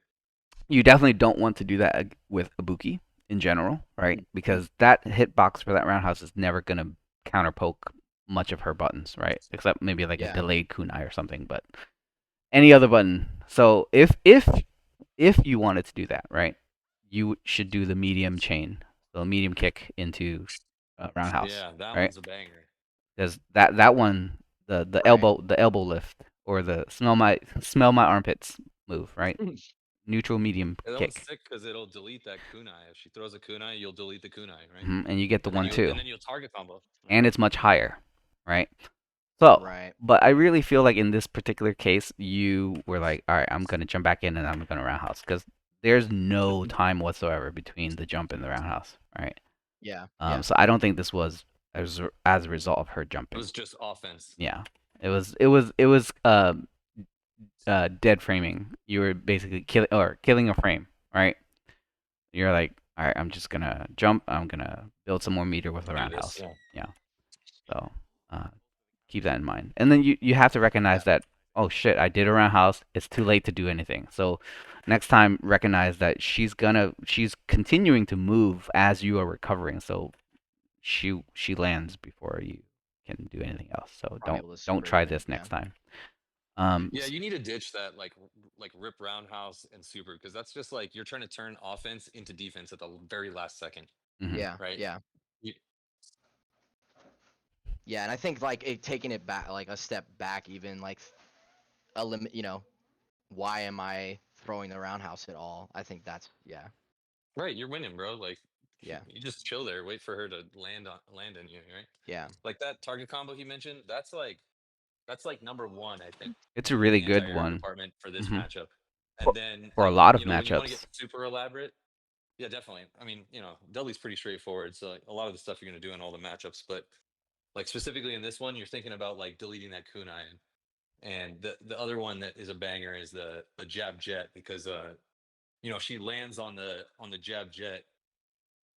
you definitely don't want to do that with Ibuki in general, right? Because that hitbox for that roundhouse is never gonna counter poke much of her buttons, right? Except maybe like a Yeah. delayed kunai or something, but any other button. So if you wanted to do that, right, you should do the medium chain, so medium kick into roundhouse, Yeah, that right? one's a banger. Because that one, Right. the elbow lift or the smell my armpits move, right? Neutral medium Yeah, that one's kick, sick because it'll delete that kunai. If she throws a kunai, you'll delete the kunai, right? and you get the one two, And then you'll target combo. Yeah. and it's much higher, right? So, Right. but I really feel like in this particular case, you were like, all right, I'm gonna jump back in and I'm gonna roundhouse because there's no time whatsoever between the jump and the roundhouse, right? Yeah. Yeah. So I don't think this was as a result of her It jumping. was just offense. Yeah, it was dead framing. You were basically killing a frame, right? You're like, all right, I'm just gonna jump. I'm gonna build some more meter with a Do this. roundhouse. Yeah. Yeah. So uh, keep that in mind. And then you have to Yeah. recognize that, oh shit, I did a roundhouse. It's too late to do anything. So next time, recognize that she's continuing to move as you are recovering. So she lands before you can do anything else. So I'm don't able to don't super try even. this Yeah. next time. Yeah, you need to ditch that like rip roundhouse and super because that's just like you're trying to turn offense into defense at the very last second, Mhm. Yeah. right? Yeah. You, Yeah. And I think like taking it back, like a step back, even like a limit. Why am I throwing the roundhouse at all? I think that's yeah. right, you're winning, bro. Like Yeah. you just chill there, wait for her to land on you, right? Yeah. Like that target combo he mentioned, that's like number one, I think, It's a in the really good anti-air one. department for this Mhm. matchup. And For then for a like lot of when you want to get matchups. super elaborate, yeah, definitely. I mean, Dudley's pretty straightforward, so like, a lot of the stuff you're gonna do in all the matchups, but like specifically in this one, you're thinking about like deleting that kunai, and the other one that is a banger is the jab jet because if she lands on the jab jet,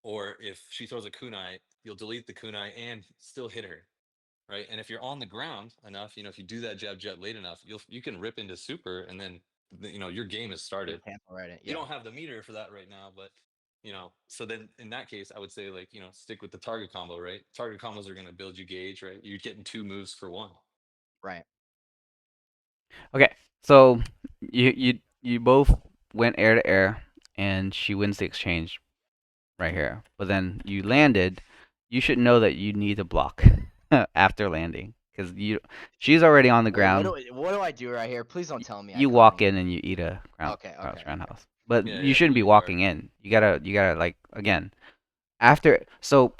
or if she throws a kunai, you'll delete the kunai and still hit her, right? And if you're on the ground enough, if you do that jab jet late enough, you can rip into super, and then your game is You started. can't right it. You Yeah. don't have the meter for that right now, but So then in that case, I would say like, stick with the target combo, right? Target combos are going to build you gauge, right? You're getting two moves for one. Right. Okay, so you both went air to air, and she wins the exchange right here. But then you landed. You should know that you need to block after landing because she's already on the Wait, ground. what do I do right here? Please don't tell me I You come walk in. in and you eat a Okay, crouch okay, okay. roundhouse, but Yeah, you yeah, shouldn't you be do guard. walking in. You gotta like again after. So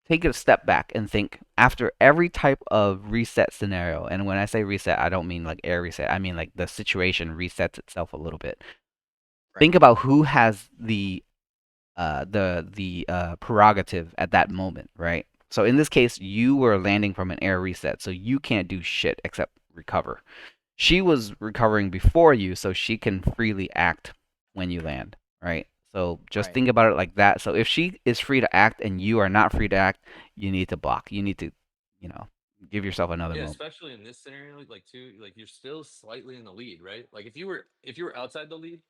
take a step back and think after every type of reset scenario. And when I say reset, I don't mean like air reset. I mean like the situation resets itself a little bit. Right, Think about who has the prerogative at that moment, right? So in this case, you were landing from an air reset, so you can't do shit except recover. She was recovering before you, so she can freely act when you land, right? So just right. think about it like that. So if she is free to act and you are not free to act, you need to block. You need to, you know, give yourself another Yeah, moment. especially in this scenario, like too, like you're still slightly in the lead, right? Like if you were outside the lead,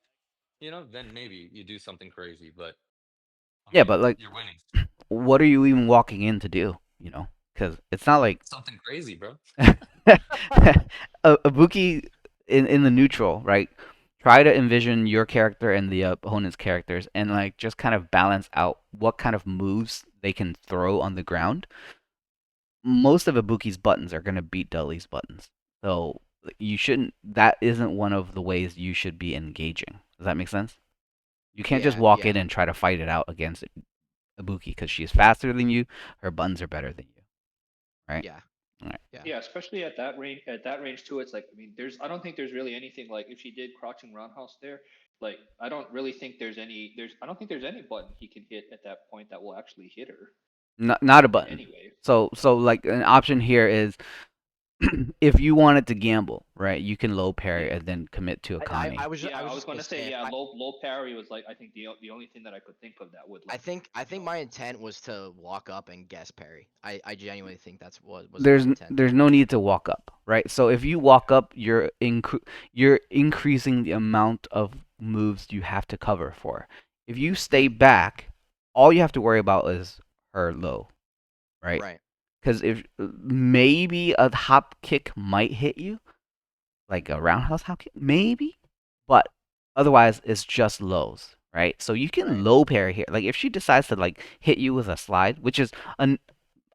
then maybe you do something crazy. But I Yeah, mean, but like, you're winning. what are you even walking in to do? Because it's not like Something crazy, bro. Ibuki in the neutral, right? Try to envision your character and the opponent's characters, and like just kind of balance out what kind of moves they can throw on the ground. Most of Ibuki's buttons are gonna beat Dudley's buttons, so you shouldn't. That isn't one of the ways you should be engaging. Does that make sense? You can't just Yeah, walk in yeah, and try to fight it out against Ibuki because she's faster than you. Her buttons are better than you, right? yeah, All right. yeah, Yeah, especially at that range. At that range too, it's like I mean, I don't think there's really anything like if she did crouching roundhouse there. Like I don't really think I don't think there's any button he can hit at that point that will actually hit her Not a in button. any way. So like an option here is if you wanted to gamble, right? You can low parry Yeah. and then commit to a I Kami. was Yeah, I was I was just gonna gonna say say yeah, low parry was like I think the only thing that I could think of that would like I you think know my intent was to walk up and guess parry. I genuinely think that's what was my There's intent there's there. no need to walk up, right? So if you walk up, you're increasing the amount of moves you have to cover for. If you stay back, all you have to worry about is her low, right? Right, Because if maybe a hop kick might hit you, like a roundhouse hop kick, maybe, but otherwise it's just lows, right? So you can right, low parry here. Like if she decides to like hit you with a slide, which is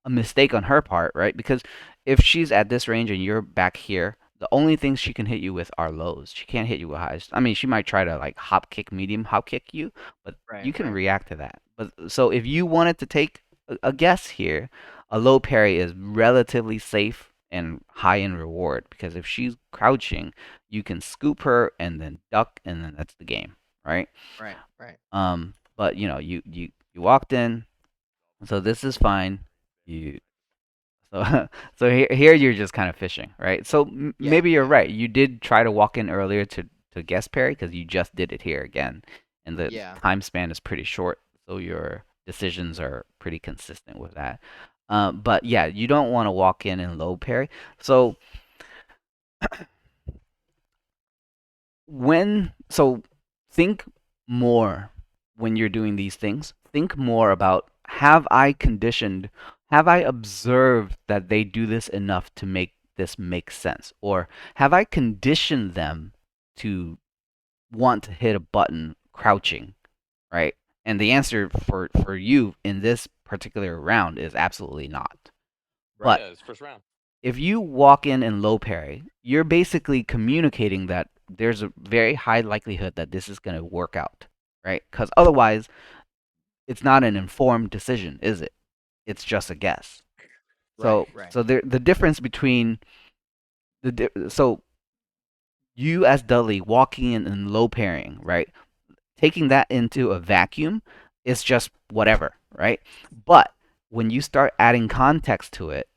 a mistake on her part, right? Because if she's at this range and you're back here, the only things she can hit you with are lows. She can't hit you with highs. I mean, she might try to like hop kick, medium hop kick you, but right, you can right, react to that. But so if you wanted to take a guess here, a low parry is relatively safe and high in reward because if she's crouching, you can scoop her and then duck, and then that's the game, right? right, right. But you walked in, so this is fine. You so so here you're just kind of fishing, right? So Yeah, maybe you're yeah, right. You did try to walk in earlier to guess parry because you just did it here again, and the yeah. time span is pretty short, so your decisions are pretty consistent with that. But yeah, you don't want to walk in and low parry. So so think more when you're doing these things. Think more about have I observed that they do this enough to make this make sense? Or have I conditioned them to want to hit a button crouching, right? And the answer for you in this particular round is absolutely not. Right, But Yeah, it's first round. if you walk in and low parry, you're basically communicating that there's a very high likelihood that this is going to work out, right? Because otherwise, it's not an informed decision, is it? It's just a guess. right, So, right, the difference between so you as Dudley walking in and low parrying, right? Taking that into a vacuum is just whatever, right? But when you start adding context to it,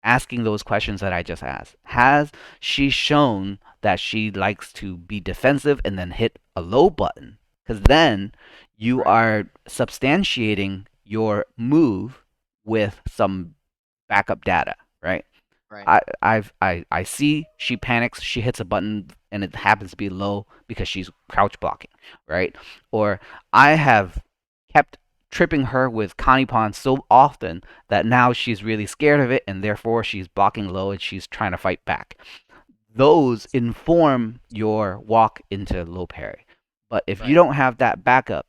asking those questions that I just asked. Has she shown that she likes to be defensive and then hit a low button? Because then you right, are substantiating your move with some backup data, right? right, I see she panics, she hits a button and it happens to be low because she's crouch blocking, right? Or I have kept tripping her with Kanipon so often that now she's really scared of it and therefore she's blocking low and she's trying to fight back. Those inform your walk into low parry. But if you Right. don't have that backup,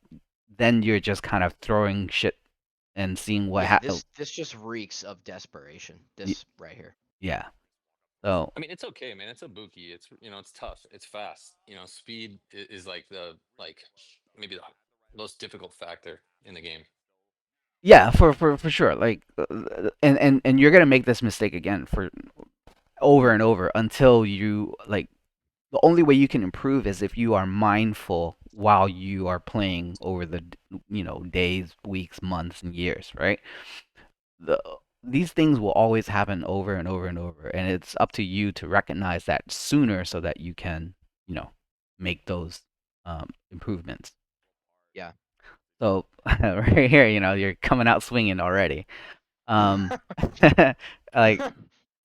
then you're just kind of throwing shit and seeing what Yeah, happens. this just reeks of desperation. This right here. Yeah. So I mean, it's okay, man. It's a Buki. It's it's tough. It's fast. Speed is like the maybe the most difficult factor in the game. yeah, for sure. Like, and you're gonna make this mistake again for over and over until you like. The only way you can improve is if you are mindful while you are playing over the days, weeks, months, and years, right? the These things will always happen over and over and over, and it's up to you to recognize that sooner so that you can you know make those improvements. Yeah. So right here, you're coming out swinging already. Um, like,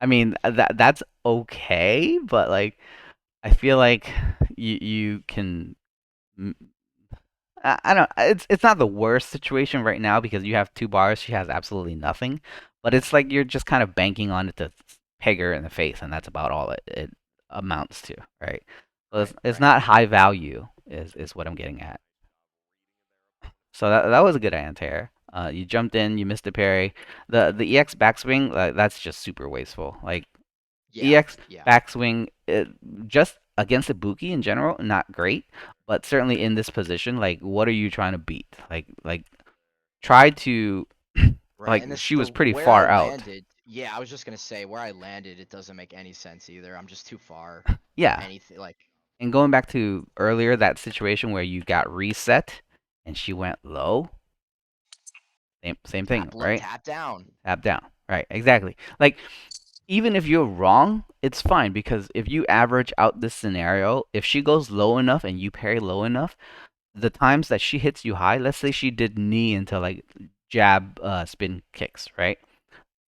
I mean, that's okay, but like, I feel like you can. I don't. It's not the worst situation right now because you have two bars. She has absolutely nothing, but it's like you're just kind of banking on it to peg her in the face, and that's about all it amounts to, right? So Right. it's Right. not high value, is what I'm getting at. So that was a good anti-air. You jumped in, you missed a parry. The EX backswing, that's just super wasteful. Like Yeah. EX Yeah. backswing, just against a Buki in general, not great, but certainly in this position, like what are you trying to beat? Like try to Right. like And this she the was pretty where I far out. landed. Yeah, I was just gonna say where I landed. It doesn't make any sense either. I'm just too far for Yeah, anything. Like and going back to earlier that situation where you got reset and she went low, same thing, right? tap down. Tap down. Right, exactly. Like even if you're wrong, it's fine because if you average out this scenario, if she goes low enough and you parry low enough, the times that she hits you high, let's say she did knee into like jab spin kicks, right?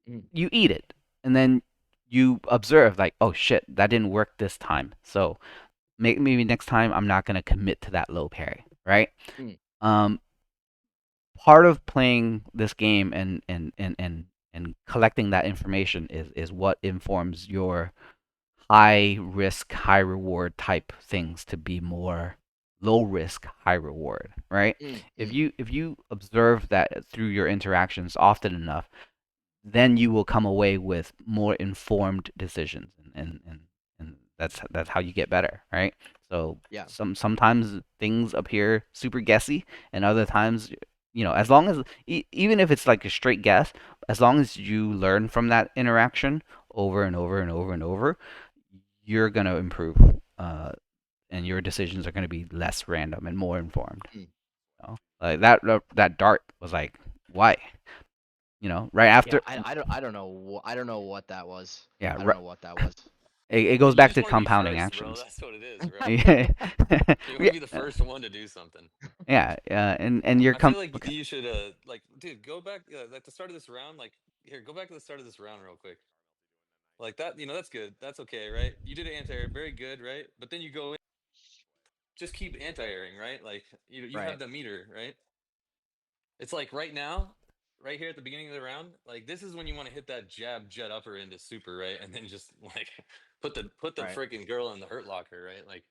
Mm, You eat it. And then you observe like, oh shit, that didn't work this time. So maybe next time I'm not gonna commit to that low parry, right? mm, Um, Part of playing this game and collecting that information is what informs your high risk, high reward type things to be more low risk, high reward, right? mm, If mm. you observe that through your interactions often enough, then you will come away with more informed decisions, and that's how you get better, right? So Yeah. sometimes things appear super guessy, and other times, as long as even if it's like a straight guess, as long as you learn from that interaction over and over and over and over, you're gonna improve, and your decisions are gonna be less random and more informed. Mm. Like that dart was like, why? Right Yeah. after, I don't know what that was. yeah, I don't know what that was. it goes You back just to want to be compounding first, bro. actions. That's what it is, bro. Yeah, You want yeah, to be the first one to do something. yeah, and you're I feel com. like Okay. you should like dude, go back at the start of this round. Like here, go back to the start of this round real quick. Like that, that's good. That's okay, right? You did anti-air, very good, right? But then you go in, just keep anti-airing, right? Like you Right. have the meter, right? It's like right now, right here at the beginning of the round, like this is when you want to hit that jab jet upper into super, right? And then just like put the Right. freaking girl in the hurt locker, right? Like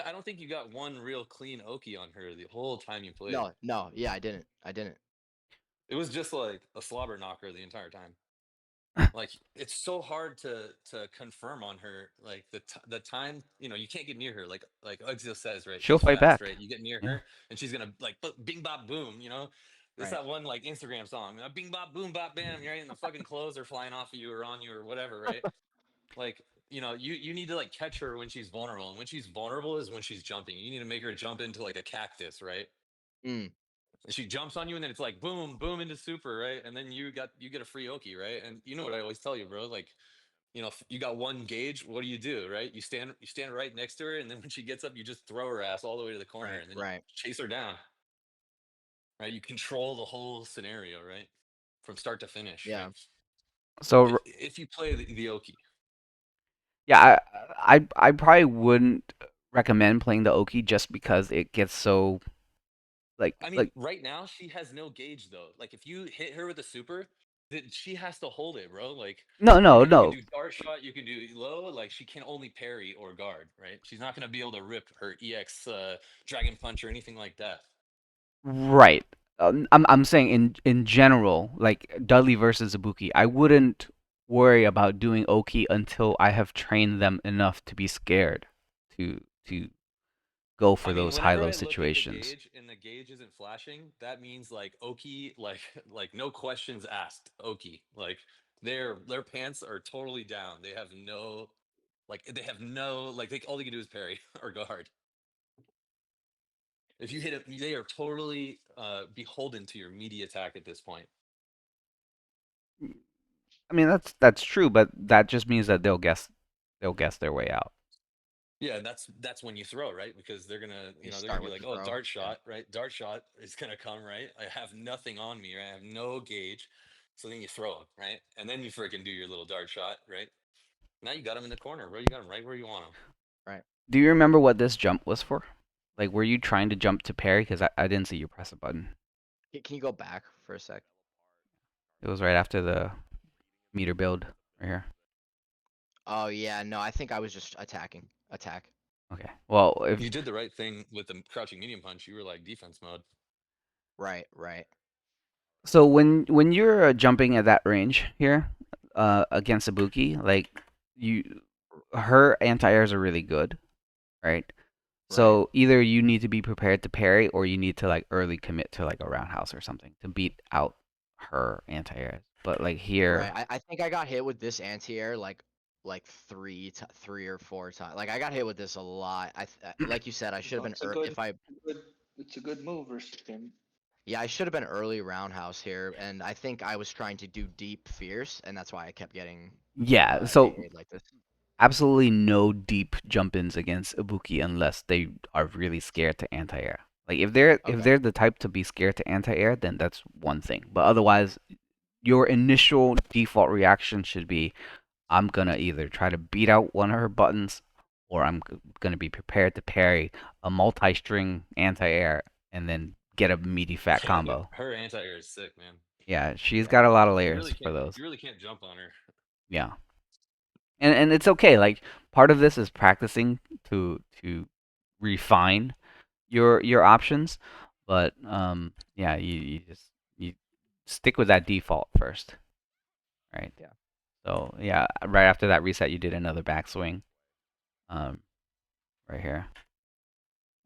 I don't think you got one real clean Oki on her the whole time you played. No. No. Yeah. I didn't. I didn't. It was just like a slobber knocker the entire time. Like it's so hard to confirm on her. Like the time, you can't get near her. Like Exio says, right? She'll She's fight fast, back. right? You get near Yeah. her, and she's gonna like bing bop boom. This Right. that one like Instagram song, bing bop boom bop bam. Right, and the fucking clothes are flying off of you or on you or whatever, right? Like you need to like catch her when she's vulnerable, and when she's vulnerable is when she's jumping. You need to make her jump into like a cactus, right? Mm. She jumps on you and then it's like boom boom into super, right? And then you get a free Oki, right? And you know what I always tell you, bro, like if you got one gauge, what do, right? You stand right next to her, and then when she gets up, you just throw her ass all the way to the corner, Right. and then you Right. chase her down, right? You control the whole scenario, right, from start to finish, right? Yeah. So If you play the Oki, yeah, I probably wouldn't recommend playing the Oki just because it gets so I mean, like right now she has no gauge though. Like if you hit her with a super, then she has to hold it, bro. Like no, I no, mean, you can no. do dart shot, you can do low. Like she can only parry or guard, right? She's not gonna be able to rip her EX dragon punch or anything like that. Right. I'm saying in general, like Dudley versus Ibuki, I wouldn't worry about doing Oki until I have trained them enough to be scared to go I for mean, those whenever high-low I look at the situations. gauge and the gauge isn't flashing, that means like Oki, like no questions asked, Oki. Like their pants are totally down. They have no like they all they can do is parry or guard. If you hit it, they are totally beholden to your media attack at this point. I mean, that's true, but that just means that they'll guess their way out. Yeah, and that's when you throw, right? Because they're gonna, You they're gonna start be with like, the oh, throw. dart Yeah. shot, right? Dart shot is gonna come, right? I have nothing on me, right? I have no gauge. So then you throw them, right? And then you freaking do your little dart shot, right? Now you got them in the corner, bro. You got them right where you want them. Right. Do you remember what this jump was for? Like, were you trying to jump to parry? Because I didn't see you press a button. Can you go back for a sec? It was right after the meter build right here. Oh yeah, no, I think I was just attacking. Attack. Okay. Well, if You did the right thing with the crouching medium punch. You were like defense mode. Right, right, so when you're jumping at that range here, against Ibuki, like you, her anti-airs are really good, right? right, So either you need to be prepared to parry, or you need to like early commit to like a roundhouse or something to beat out her anti-airs. But like right. here, I think I got hit with this anti-air like three or four times. Like I got hit with this a lot. Like you said, I should have Well, been it's a good, if I good, it's a good move versus him. yeah, I should have been early roundhouse here, and I think I was trying to do deep fierce, and that's why I kept getting yeah. So AA'd like this. absolutely no deep jump-ins against Ibuki unless they are really scared to anti-air. Like if Okay. they're the type to be scared to anti-air, then that's one thing. But otherwise, your initial default reaction should be, I'm gonna either try to beat out one of her buttons, or I'm gonna be prepared to parry a multi-string anti-air and then get a meaty fat Yeah, dude. combo. Her anti-air is sick, man. Yeah, she's Yeah. got a lot of You layers really for can't those. you really can't jump on her. Yeah, and it's okay. Like part of this is practicing to refine your options, but yeah, you just you stick with that default first, right? Yeah. So yeah, right after that reset, you did another backswing, um, right here.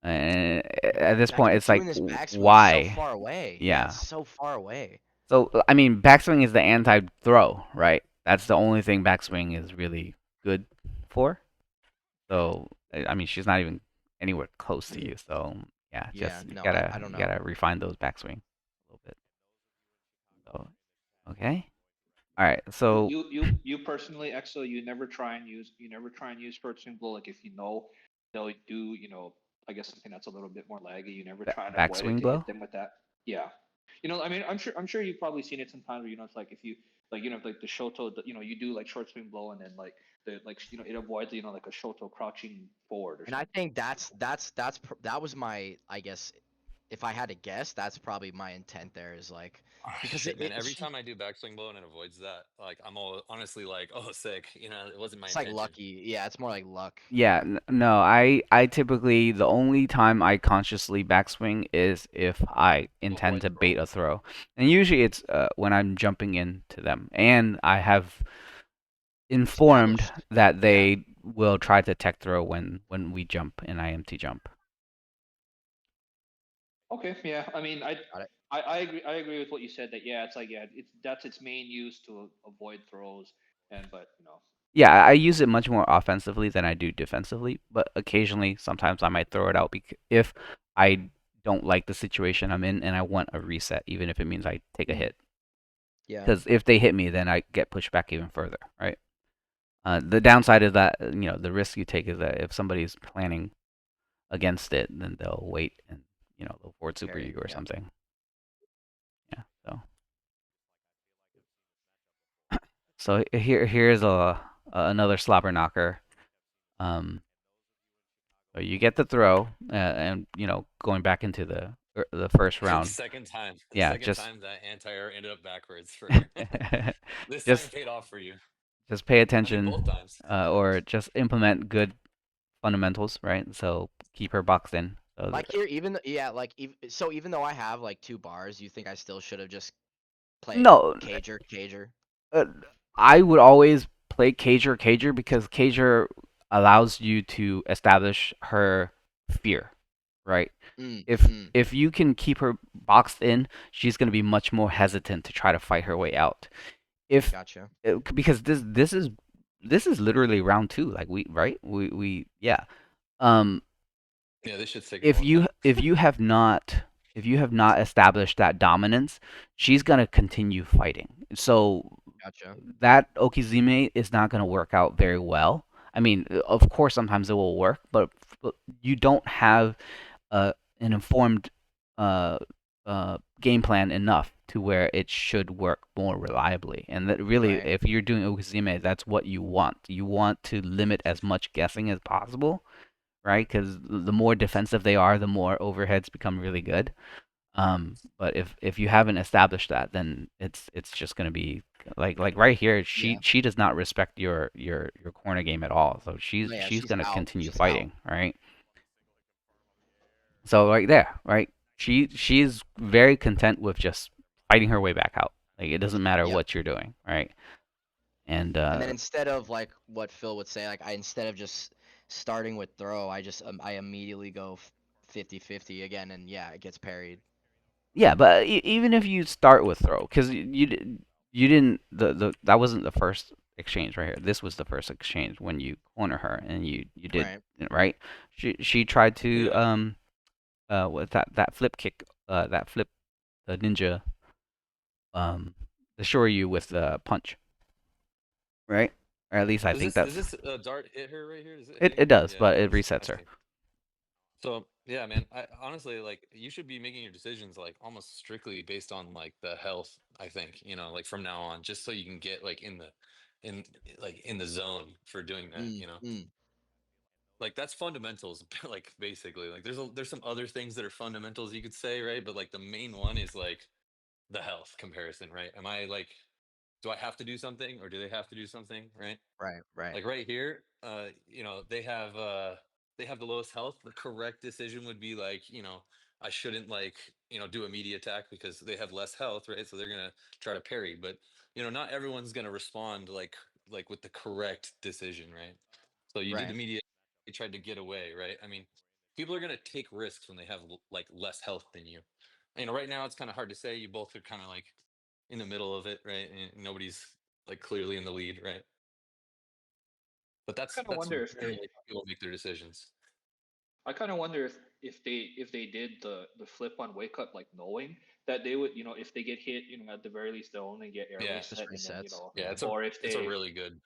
And at this I point, keep it's like, doing this backswing so why? far away. Yeah, it's Yeah. so far away. So I mean, backswing is the anti-throw, right? That's the only thing backswing is really good for. So I mean, she's not even anywhere close to you. So yeah, Yeah, just you no, gotta I don't you know. gotta refine those backswing a little bit. So okay, all right. So You personally, Exo, you never try and use short swing blow. Like if you know they'll do, I guess something that's a little bit more laggy. You never try and avoid it backswing to hit blow. them with that. Yeah. I mean, I'm sure you've probably seen it sometimes where it's like if you like like the shoto, you do like short swing blow and then like the like it avoids like a shoto crouching forward or And I something. think that was my, I guess, if I had to guess, that's probably my intent there is like Oh, because shit, man. Every she time I do backswing blow and it avoids that, like I'm all honestly like, oh, sick. It wasn't my it's like intention. lucky. Yeah, it's more like luck. Yeah, no, I typically the only time I consciously backswing is if I To intend avoid to bait throw. a throw, and usually it's when I'm jumping into them, and I have informed Established. that Yeah, they will try to tech throw when we jump in IMT jump. Okay, yeah. I mean, got it. I agree. I agree with what you said. That yeah, it's like it's that's its main use to avoid throws. And but Yeah, I use it much more offensively than I do defensively, but occasionally, sometimes I might throw it out if I don't like the situation I'm in and I want a reset, even if it means I take a hit. Yeah, Because if they hit me, then I get pushed back even further, right? The downside is that the risk you take is that if somebody's planning against it, then they'll wait and they'll forward super Harry. you or Yeah. something. Yeah. So here's another slobber knocker. Um, so you get the throw, and going back into the the first The round. second time, the Yeah, second time that anti-air ended up backwards for this time just paid off for you. just pay I mean, both attention, times. or just implement good fundamentals, right? So keep her boxed in. Like here, yeah, like so even though I have like 2 bars, you think I still should have just played No, cager? uh, I would always play Cager because Cager allows you to establish her fear, right? Mm. If you can keep her boxed in, she's going to be much more hesitant to try to fight her way out. If Gotcha. because this is literally round two, like we right we yeah. Um, Yeah, this shit's taking a if long you time. if you have not if you have not established that dominance, she's gonna continue fighting. So Gotcha. that Okizime is not gonna work out very well. I mean, of course, sometimes it will work, but you don't have an informed uh, game plan enough to where it should work more reliably. And that really, Right. if you're doing Okizime, that's what you want. You want to limit as much guessing as possible, right? Because the more defensive they are, the more overheads become really good. But if you haven't established that, then it's just gonna be like right here. She Yeah. she does not respect your corner game at all. So she's No, yeah, she's she's gonna out. continue She's out. fighting, right? So right there, right? She's very content with just fighting her way back out. Like it doesn't matter Yep. what you're doing, right? And And then instead of like what Phil would say, like I instead of just starting with throw, I immediately go 50-50 again, and yeah, it gets parried. yeah, but even if you start with throw, because you didn't the that wasn't the first exchange right here. This was the first exchange when you corner her and you did Right. right. She tried to Yeah, with that flip kick that flip the ninja um the Shoryu with the punch, right? Or at least I does think this does that's this dart hit her right here? Does it it. hit It here? does, Yeah, it but it does. I resets her. see. So yeah, man. I honestly like you should be making your decisions like almost strictly based on like the health. I think like from now on, just so you can get like in in the zone for doing that. Mm. Like that's fundamentals. Like basically, like there's some other things that are fundamentals you could say, right? But like the main one is like the health comparison, right? Am I like, do I have to do something or do they have to do something, right? Right. Right. Like right here, they have the lowest health. The correct decision would be like, I shouldn't like, do a media attack because they have less health, right? So they're gonna try to parry, but not everyone's gonna respond like with the correct decision, right? So you did the Right. media, you tried to get away, right? I mean, people are gonna take risks when they have like less health than you. Right now it's kind of hard to say. You both are kind of like in the middle of it, right? And nobody's like clearly in the lead, right? But I kind of that's wonder if where like people make their decisions. I kind of wonder if they did the flip on wake up like knowing that they would if they get hit at the very least they'll only get air Yeah, reset Just and then resets. yeah, Yeah. or if it's a they really good.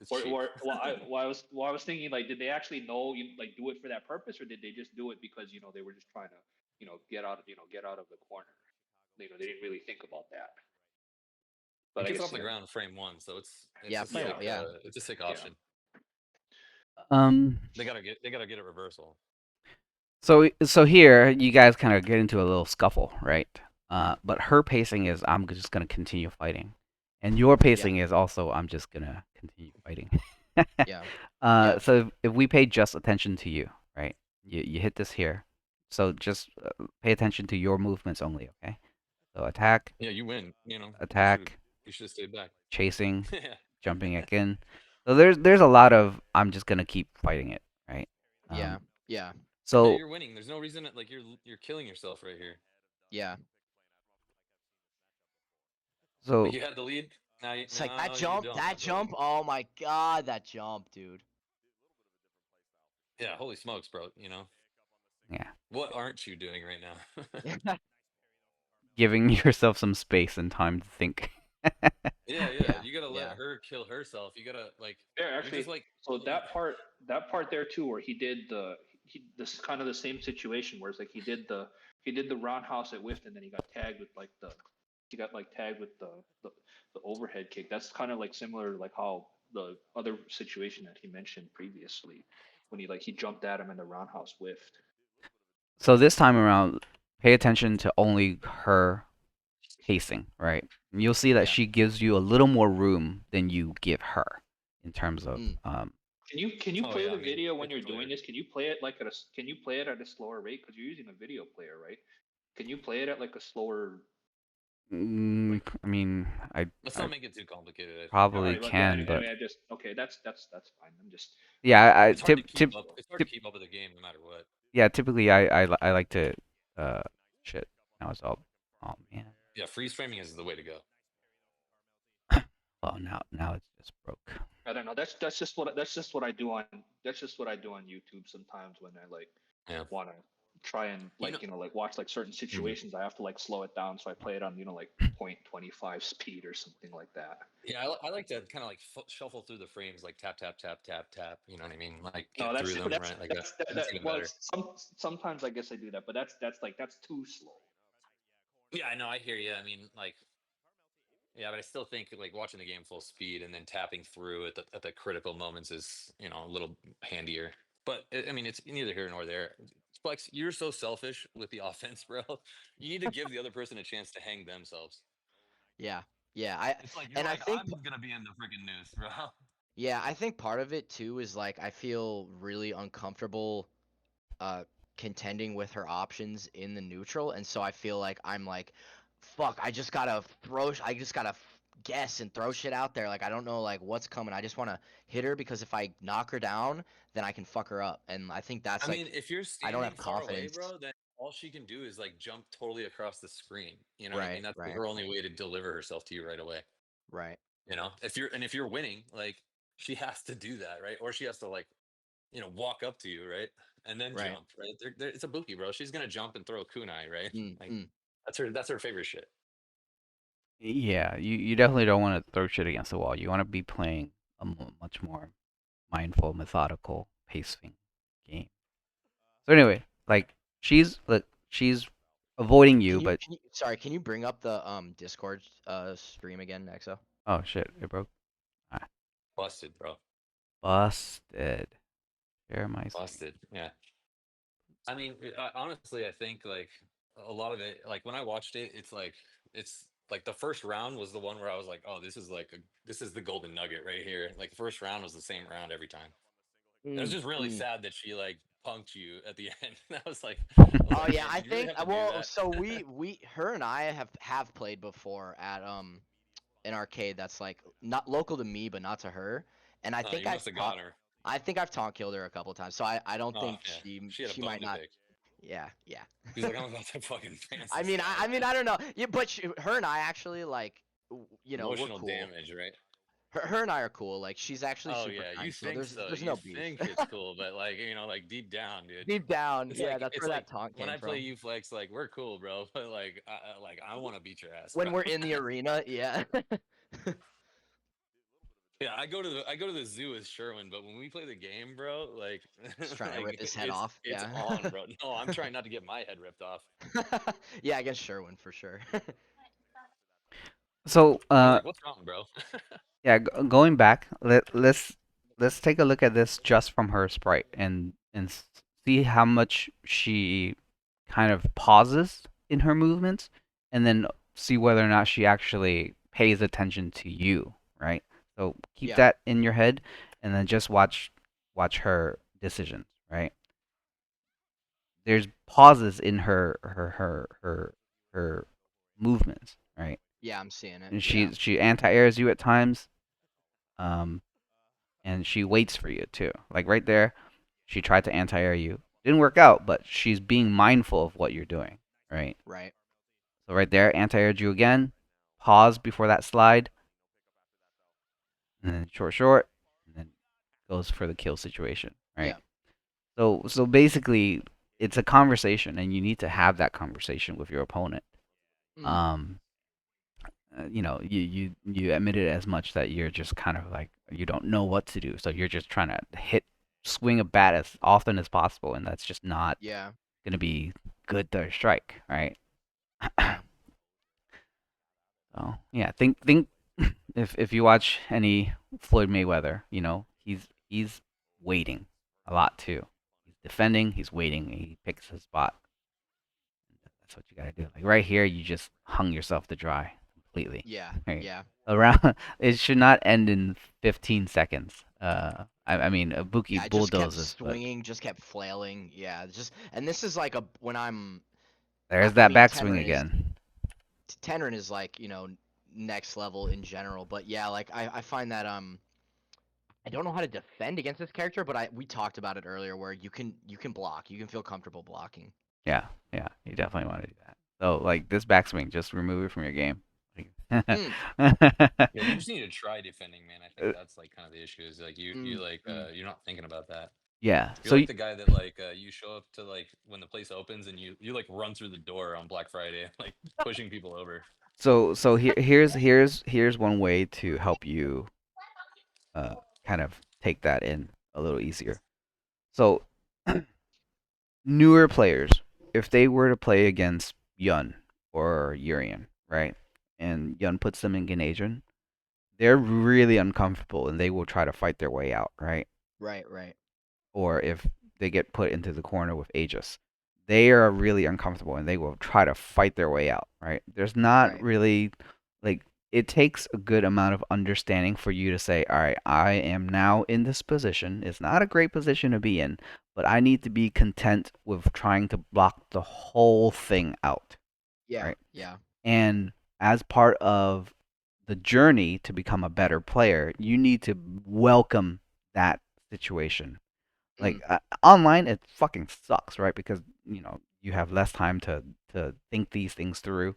It's cheap. or well I was thinking like did they actually know like do it for that purpose or did they just do it because they were just trying to get out of the corner they didn't really think about that It but I gets guess off the ground frame one, so it's Yeah. a sick Yeah. it's a sick yeah option. Um, They gotta get a reversal. so here you guys kind of get into a little scuffle, right? Mm. But her pacing is I'm just gonna continue fighting, and your Yeah. pacing is also I'm just gonna continue fighting. Yeah. Yep. So if we pay just attention to you, right? You hit this here, so just pay attention to your movements only, okay? So attack, Yeah, you win. You should attack, you should have stayed back. chasing, Yeah. jumping back in. So there's a lot of I'm just gonna keep fighting it, right? Yeah. Um, Yeah. Yeah, so you're winning. There's no reason like you're killing yourself right here. Yeah. Like so you had the lead. It's like that Now you jump. don't That have the lead. jump. Oh my god, that jump, dude. Yeah, holy smokes, bro. yeah, What aren't you doing right now? giving yourself some space and time to think. Yeah, yeah. Yeah. You gotta let Yeah. her kill herself. You gotta like there you're actually just like so that part there too where this kind of the same situation where it's like he did the roundhouse at whiffed and then he got tagged with like the the overhead kick. That's kind of like similar to like how the other situation that he mentioned previously when he jumped at him and the roundhouse whiffed. So this time around, pay attention to only her pacing, right? And you'll see that Yeah. she gives you a little more room than you give her in terms of Mm. Can you Oh play yeah, I the mean video when it's you're doing clear. this? Can you play it like can you play it at a slower rate because you're using a video player, right? Can you play it at like a slower like? I mean, Let's I not make it too complicated. I think. All probably right, but yeah, can, I but mean, I just okay. That's fine. I'm just yeah, curious. It's hard to keep up. So It's hard to tip, keep up with the game no matter what. yeah, typically I like to uh shit. Now it's all, oh man. Yeah, freeze framing is the way to go. Well, now it's just broke. I don't know. That's just what I do on YouTube sometimes when I like Yeah. want to try and You know. like like watch like certain Mm. situations. I have to like slow it down, so I play it on like 0.25 speed or something like that. Yeah, I like to kind of like shuffle through the frames, like tap tap tap tap tap. You know what I mean? Like No, get through them, that's right? Like that. that's That's even well, better. sometimes I guess I do that, but that's too slow. Yeah, I know. I hear you. I mean, like, yeah, but I still think like watching the game full speed and then tapping through at the critical moments is a little handier. But I mean, it's neither here nor there. Flex, you're so selfish with the offense, bro. You need to give the other person a chance to hang themselves. Yeah. Yeah. I It's like you're and I like think I'm gonna be in the freaking noose, bro. yeah, I think part of it too is like I feel really uncomfortable uh contending with her options in the neutral, and so I feel like I'm like fuck, I just gotta guess and throw shit out there. Like I don't know like what's coming. I just want to hit her because if I knock her down, then I can fuck her up. And I think I that's mean, like if you're I don't standing have far away, confidence. bro, then all she can do is like jump totally across the screen. You know what I Right, mean? That's right, her only way to deliver herself to you right away. right, If you're winning, like she has to do that, right? Or she has to like walk up to you, right? And then right. jump, right? It's a Buki, bro. She's gonna jump and throw a kunai, right? Mm, Like mm. that's her favorite shit. Yeah, you definitely don't want to throw shit against the wall. You want to be playing a much more mindful, methodical pacing game. So anyway, like she's avoiding you, but Can you bring up the Discord stream again, Exo? oh shit, it broke. Ah, Busted, bro. busted. Share my screen. Busted. Yeah. I mean, honestly, I think like a lot of it, like when I watched it, it's like the first round was the one where I was like, oh, this is the golden nugget right here. Like the first round was the same round every time. It was Mm, just really mm. sad that she like punked you at the end. I was Oh like, yeah, man, I did you really think have to do well, that? so we her and I have played before at an arcade that's like not local to me but not to her, and You must have gotten her. I think I've taunt killed her a couple times, so I don't Oh think yeah, she had a she might bone to not. pick. Yeah, yeah. He's like, I'm about to fucking dance this I guy. mean I don't know, yeah, but her and I actually like we're Emotional cool. damage, right? Her and I are cool. Like she's actually Oh super yeah, you kind, so think so? there's You no beef. think it's cool, but like like deep down, dude. Deep down, It's yeah, like that's it's where like that taunt when came I play from. you flex, like we're cool, bro. But like I want to beat your ass, bro. When we're in the arena, yeah. Yeah, I go to the zoo with Sherwin, but when we play the game, bro, like Just trying to rip like his head off. it's Yeah. on, bro. No, I'm trying not to get my head ripped off. Yeah, I guess Sherwin for sure. So He's like, "What's wrong, bro?" yeah, going back, let's take a look at this just from her sprite and see how much she kind of pauses in her movements, and then see whether or not she actually pays attention to you, right? So keep Yeah, that in your head, and then just watch her decisions, right? There's pauses in her movements, right? yeah, I'm seeing it. And Yeah, she anti-airs you at times, um, and she waits for you too. Like right there, she tried to anti-air you. Didn't work out, but she's being mindful of what you're doing, right? right. So right there, anti-aired you again. Pause before that slide, and then short, and then goes for the kill situation, right? Yeah. So basically, it's a conversation, and you need to have that conversation with your opponent. Mm. Um, you admitted as much that you're just kind of like you don't know what to do, so you're just trying to swing a bat as often as possible, and that's just not Yeah. gonna be good third strike, right? So yeah, think if you watch any Floyd Mayweather, he's waiting a lot too. He's defending, he's waiting, he picks his spot That's what you gotta do. Like right here, you just hung yourself to dry completely. Yeah, Right. yeah, Around, it should not end in 15 seconds. I mean, yeah. Ibuki I just kept bulldozes, but swinging, just kept flailing. Yeah, just and this is like a when I'm. there's I that mean, backswing again. Tenrin is like next level in general, but yeah, like I find that I don't know how to defend against this character, but I we talked about it earlier where you can block, you can feel comfortable blocking. Yeah, yeah, you definitely want to do that. So like this backswing, just remove it from your game. Like, Mm, Yeah, you just need to try defending, man. I think that's like kind of the issue is like you mm, like mm. you're not thinking about that. yeah. You're like the guy that like you show up to like when the place opens and you like run through the door on Black Friday, like pushing people over. So here's one way to help you uh kind of take that in a little easier. So newer players, if they were to play against Yun or Urian, right? And Yun puts them in Ganadrian, they're really uncomfortable and they will try to fight their way out, right? Right, right. Or if they get put into the corner with Aegis, they are really uncomfortable and they will try to fight their way out, right? There's not Right. really like it takes a good amount of understanding for you to say, all right, I am now in this position. It's not a great position to be in, but I need to be content with trying to block the whole thing out, Yeah, right? yeah. And as part of the journey to become a better player, you need to welcome that situation. Mm, Like online, it fucking sucks, right? Because you have less time to think these things through.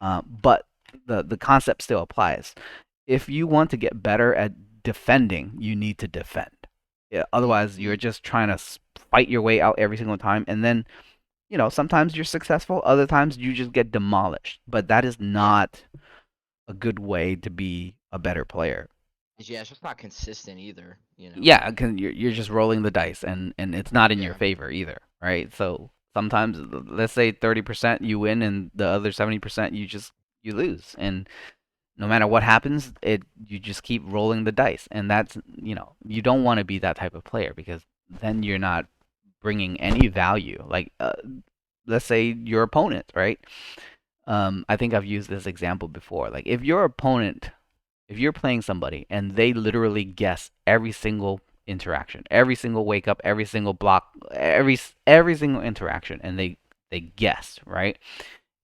But the concept still applies. If you want to get better at defending, you need to defend. Yeah, mm, otherwise, you're mm. just trying to fight your way out every single time, and then sometimes you're successful, other times you just get demolished. But that is Yeah. not a good way to be a better player. Yeah, it's just not consistent either. Yeah, because you're just rolling the dice, and it's not in your Yeah. favor either, right? So sometimes, let's say 30% you win, and the other 70% you lose, and no matter what happens, you just keep rolling the dice, and that's you don't want to be that type of player because then you're not bringing any value. Like let's say your opponent, right? I think I've used this example before. Like if you're playing somebody and they literally guess every single interaction, every single wake up, every single block, every single interaction, and they guess, right?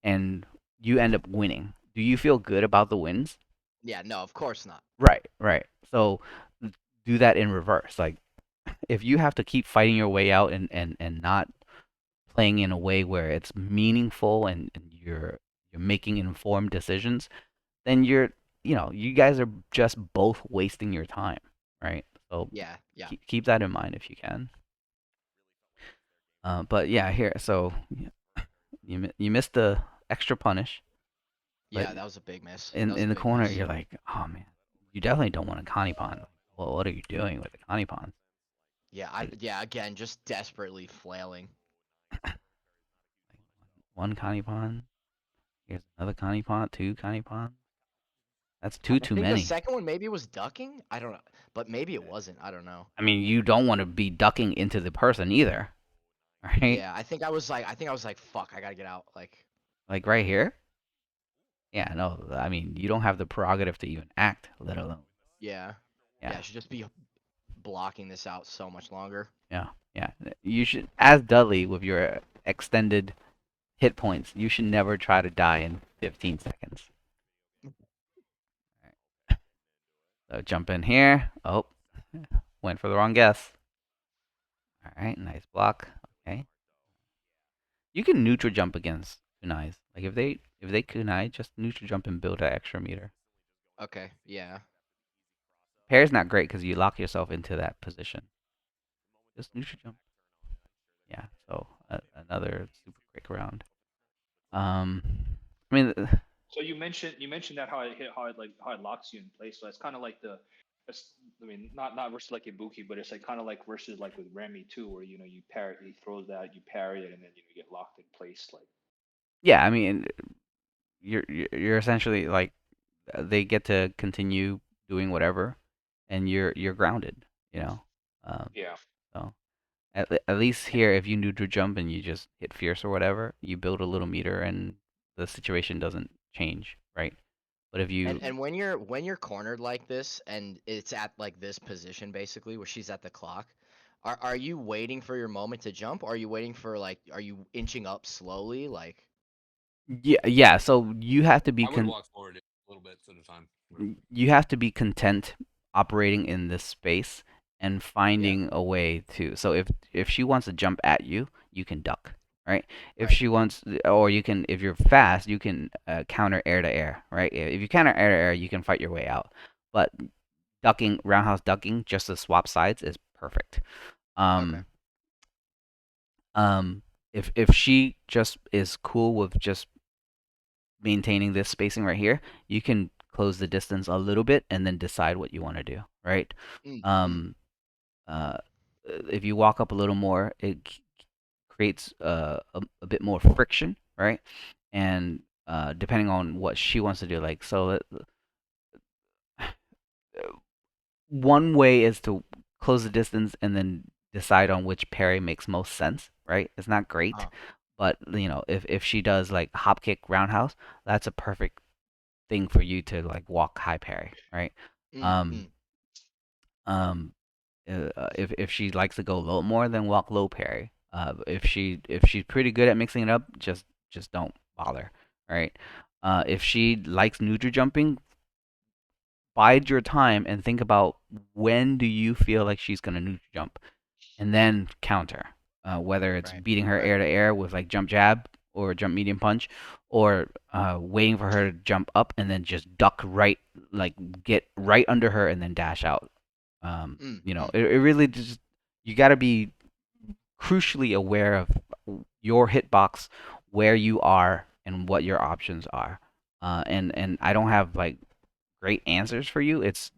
And you end up winning. Do you feel good about the wins? Yeah, no, of course not. Right, right. So do that in reverse. Like if you have to keep fighting your way out and not playing in a way where it's meaningful and you're making informed decisions, then you guys are just both wasting your time, right? So Yeah, yeah. keep that in mind if you can. But yeah, here, so you missed the extra punish, but Yeah, that was a big miss. That in was a in the big corner miss. you're like, oh man, you definitely don't want a Kanipon. Well, what are you doing with the Kanipon? Yeah, again, just desperately flailing. One Kanipon, here's another Kanipon, two Kanipon. That's two I too think the many. second one maybe was ducking. I don't know, but maybe it wasn't. I don't know. I mean, you don't want to be ducking into the person either, right? Yeah, I think I was like, fuck, I gotta get out. Like, Like right here. Yeah, no, I mean, you don't have the prerogative to even act, let alone. yeah, yeah, Yeah, I should just be blocking this out so much longer. yeah, yeah. You should, as Dudley, with your extended hit points, you should never try to die in 15 seconds. So jump in here. Oh, went for the wrong guess. All right, nice block. Okay. You can neutral jump against kunais. Like if they kunai, just neutral jump and build an extra meter. Okay, yeah. Pair's not great because you lock yourself into that position. Just neutral jump. Yeah. So another super quick round. Um, I mean, So you mentioned that how it locks you in place. So it's kind of like I mean, not versus like Ibuki, but it's like kind of like versus like with Remy too, where you parry, he throws that, you parry it, and then you get locked in place. Like, yeah. I mean, you're essentially like they get to continue doing whatever, and you're grounded. You know. Um, yeah, so At least here, if you neutral jump and you just hit fierce or whatever, you build a little meter and the situation doesn't change, right? But if And you, and when you're cornered like this and it's at like this position basically where she's at the clock, are you waiting for your moment to jump? Or are you waiting for like are you inching up slowly like yeah, so you have to be I would walk forward a little bit at a time. you have to be content operating in this space and yeah, finding a way to. So if she wants to jump at you, you can duck, right? If right. she wants, or you can, if you're fast, you can counter air to air, right? If you counter air to air, you can fight your way out. But ducking, roundhouse ducking, just to swap sides is perfect. Okay. Um, um, if she just is cool with just maintaining this spacing right here, you can close the distance a little bit and then decide what you want to do, right? Mm, mm, Um, uh, if you walk up a little more, it creates a bit more friction, right? And depending on what she wants to do, like so, one way is to close the distance and then decide on which parry makes most sense, right? It's not great, uh, but if she does like hop kick roundhouse, that's a perfect thing for you to like walk high parry, right? mm, Um, mm, um, if she likes to go low more, then walk low parry. If she's pretty good at mixing it up, just don't bother, right? If she likes neutral jumping, bide your time and think about when do you feel like she's gonna neutral jump, and then counter. Whether it's right, beating her right. air to air with like jump jab or jump medium punch, or waiting for her to jump up and then just duck right, like get right under her and then dash out. Mm, mm, It really just you got to be crucially aware of your hitbox, where you are, and what your options are. And I don't have like great answers for you. It's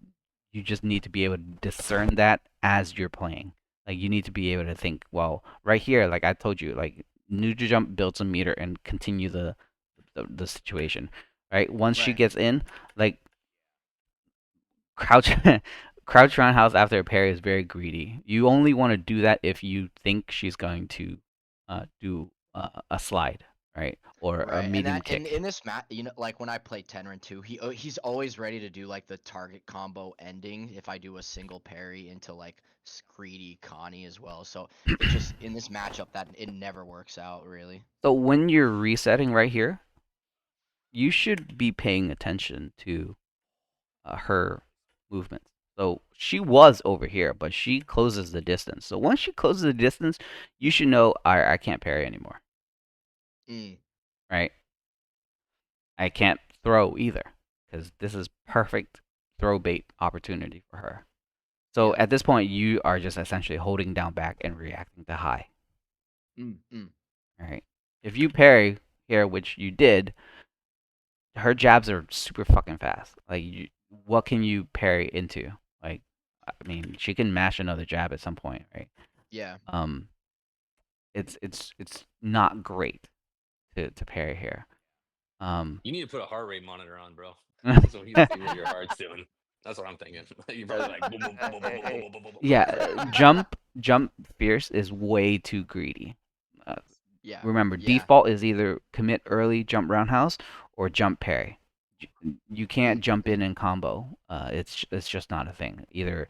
you just need to be able to discern that as you're playing. Like you need to be able to think, well, right here, like I told you, like neutral jump builds a meter and continue the situation. Right? Once she right. gets in, like crouch crouch roundhouse after a parry is very greedy. You only want to do that if you think she's going to do a slide, right? Or a Right, and medium that kick. in this match, you know, like when I play Tenrin 2, he's always ready to do like the target combo ending if I do a single parry into like greedy Connie as well. So it just in this matchup that it never works out really. So when you're resetting right here, you should be paying attention to her movements. So she was over here, but she closes the distance. So once she closes the distance, you should know I can't parry anymore, Mm, right? I can't throw either because this is perfect throw bait opportunity for her. So yeah. at this point, you are just essentially holding down back and reacting to high, Mm, mm, right? If you parry here, which you did, her jabs are super fucking fast. Like, what can you parry into? Like, I mean, she can mash another jab at some point, right? yeah. Um, it's not great to parry here. Um, You need to put a heart rate monitor on, bro. So we can see what your heart's doing. That's what I'm thinking. You're uh, probably like boom, boom, boom, boom, boom, boom, boom, boom, boom, boom, boom. yeah, jump fierce is way too greedy. Uh, Yeah. Remember, Yeah. default is either commit early jump roundhouse or jump parry. You can't Mm, jump mm, in and combo. It's just not a thing. Either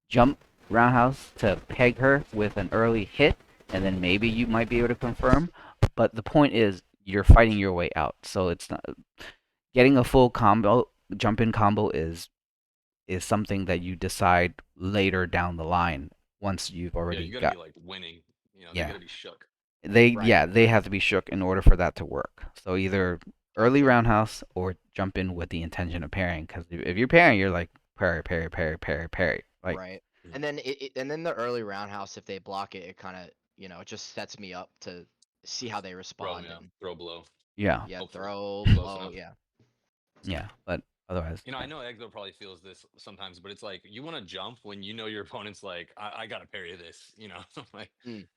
jump roundhouse to peg her with an early hit, and then maybe you might be able to confirm. But the point is, you're fighting your way out. So it's not getting a full combo. Jump in combo is something that you decide later down the line once you've Yeah, already you got to be got. like winning. They got Yeah, to be shook. right, they right. have to be shook in order for that to work. So either early Okay. roundhouse or jump in with the intention of parrying. Because if you're parrying, you're like parry, parry, parry, parry, parry. Like Right. Mhm. And then and then the early roundhouse if they block it, it kind of, you know, it just sets me up to see how they Throw, respond yeah, and throw blow. yeah, yeah, Hopefully, throw, close blow, enough. yeah. yeah. But otherwise, I know Exo probably feels this sometimes, but it's like you want to jump when you know your opponent's like, I got to parry this. Like Mm,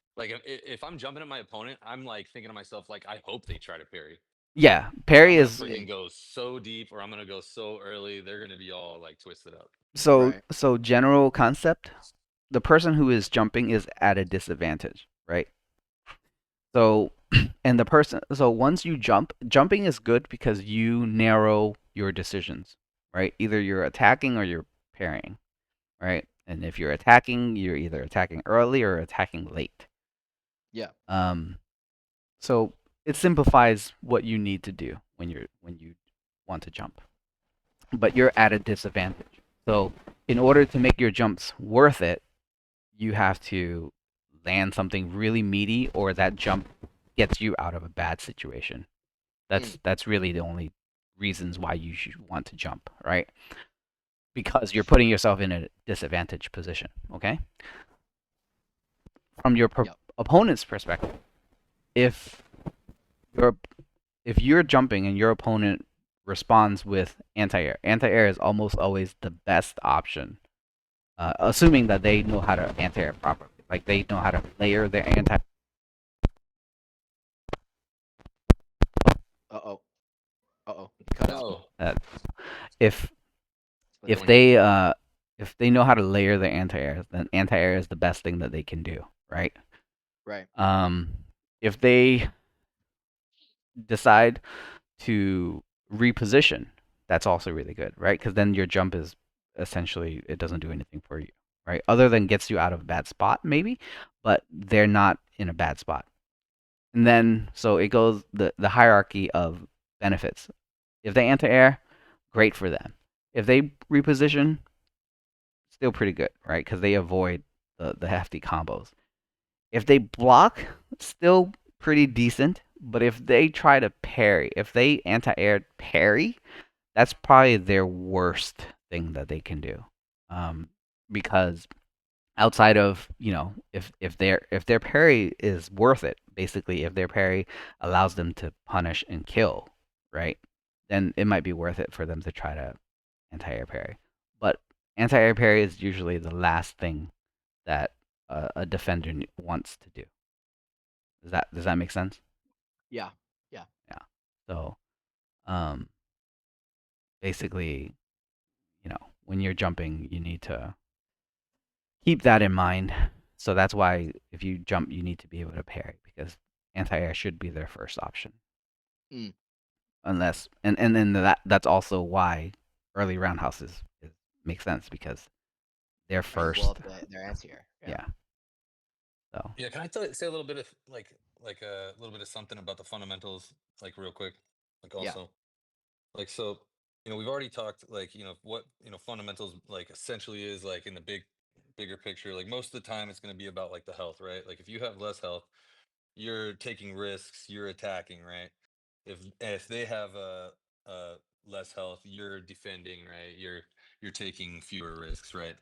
if I'm jumping at my opponent, I'm like thinking to myself like, I hope they try to parry. yeah, Or parry I'm gonna is freaking mm, go so deep, or I'm gonna go so early. They're gonna be all like twisted up. so right. so general concept. the person who is jumping is at a disadvantage, right? So and the person so once you jump, jumping is good because you narrow your decisions, right? Either you're attacking or you're parrying, right? And if you're attacking, you're either attacking early or attacking late. Yeah. Um, so it simplifies what you need to do when you want to jump, but you're at a disadvantage. So in order to make your jumps worth it, you have to land something really meaty, or that jump gets you out of a bad situation. Mm. That's really the only reasons why you should want to jump, right? Because you're putting yourself in a disadvantaged position. Okay. From your Yep. opponent's perspective, if you're if you're jumping and your opponent responds with anti-air, anti-air is almost always the best option, assuming that they know how to anti-air properly. Like they know how to layer their anti. Uh oh. Uh oh. Cut out. No, Uh, if Let if everyone hear they me. uh if they know how to layer their anti-air, then anti-air is the best thing that they can do, right? Right. Um, if they decide to reposition, that's also really good, right? Because then your jump is essentially it doesn't do anything for you, right? Other than gets you out of a bad spot, maybe, but they're not in a bad spot. And then so it goes the hierarchy of benefits. If they anti-air, great for them. If they reposition, still pretty good, right? Because they avoid the hefty combos. If they block, still pretty decent. But if they try to parry, if they anti-air parry, that's probably their worst thing that they can do. Um, because outside of if their parry is worth it, basically if their parry allows them to punish and kill, right? Then it might be worth it for them to try to anti-air parry. But anti-air parry is usually the last thing that a defender wants to do. Does that make sense? Yeah. Yeah. Yeah. So um, basically, when you're jumping, you need to keep that in mind. So that's why if you jump, you need to be able to parry because anti-air should be their first option. Mm. Unless and then that's also why early roundhouses make sense because they're Right. You blow first. up their anti-air. Yeah. Yeah. So yeah. Can I say a little bit of like a little bit of something about the fundamentals, like real quick, like Yeah. also like so. We've already talked like what fundamentals like essentially is like in the bigger picture. Like most of the time, it's going to be about like the health, right? Like if you have less health, you're taking risks, you're attacking, right? If they have less health, you're defending, right? You're taking fewer risks, right?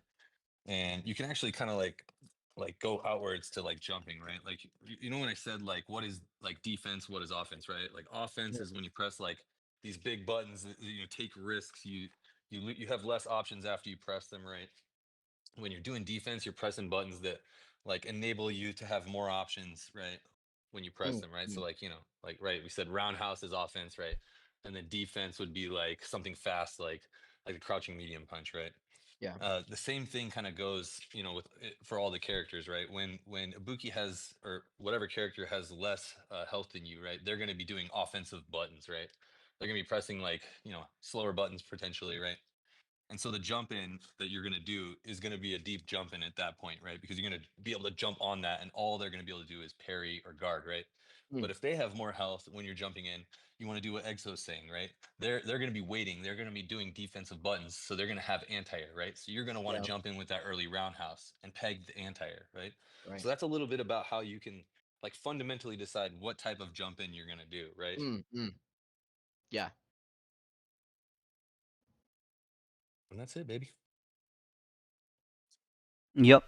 And you can actually kind of like go outwards to like jumping, right? Like when I said like what is like defense, what is offense, right? Like offense Yeah. is when you press like these big buttons that take risks, you have less options after you press them, right? When you're doing defense, you're pressing buttons that like enable you to have more options, right? When you press Mm. them, right? So Mm. like, like right, we said roundhouse is offense, right? And then defense would be like something fast, like a crouching medium punch, right? Yeah. The same thing kind of goes, with for all the characters, right? When Ibuki has or whatever character has less health than you, right? They're going to be doing offensive buttons, right? They're going to be pressing like slower buttons potentially, right? And so the jump in that you're going to do is going to be a deep jump in at that point, right? Because you're going to be able to jump on that, and all they're going to be able to do is parry or guard, right? Mm. But if they have more health when you're jumping in, you want to do what Exo's saying, right? They're going to be waiting. They're going to be doing defensive buttons, so they're going to have anti-air, right? So you're going to want to Yeah. jump in with that early roundhouse and peg the anti-air, right? Right. So that's a little bit about how you can like fundamentally decide what type of jump in you're going to do, right? Mm. Mm. Yeah. And that's it, baby. yep.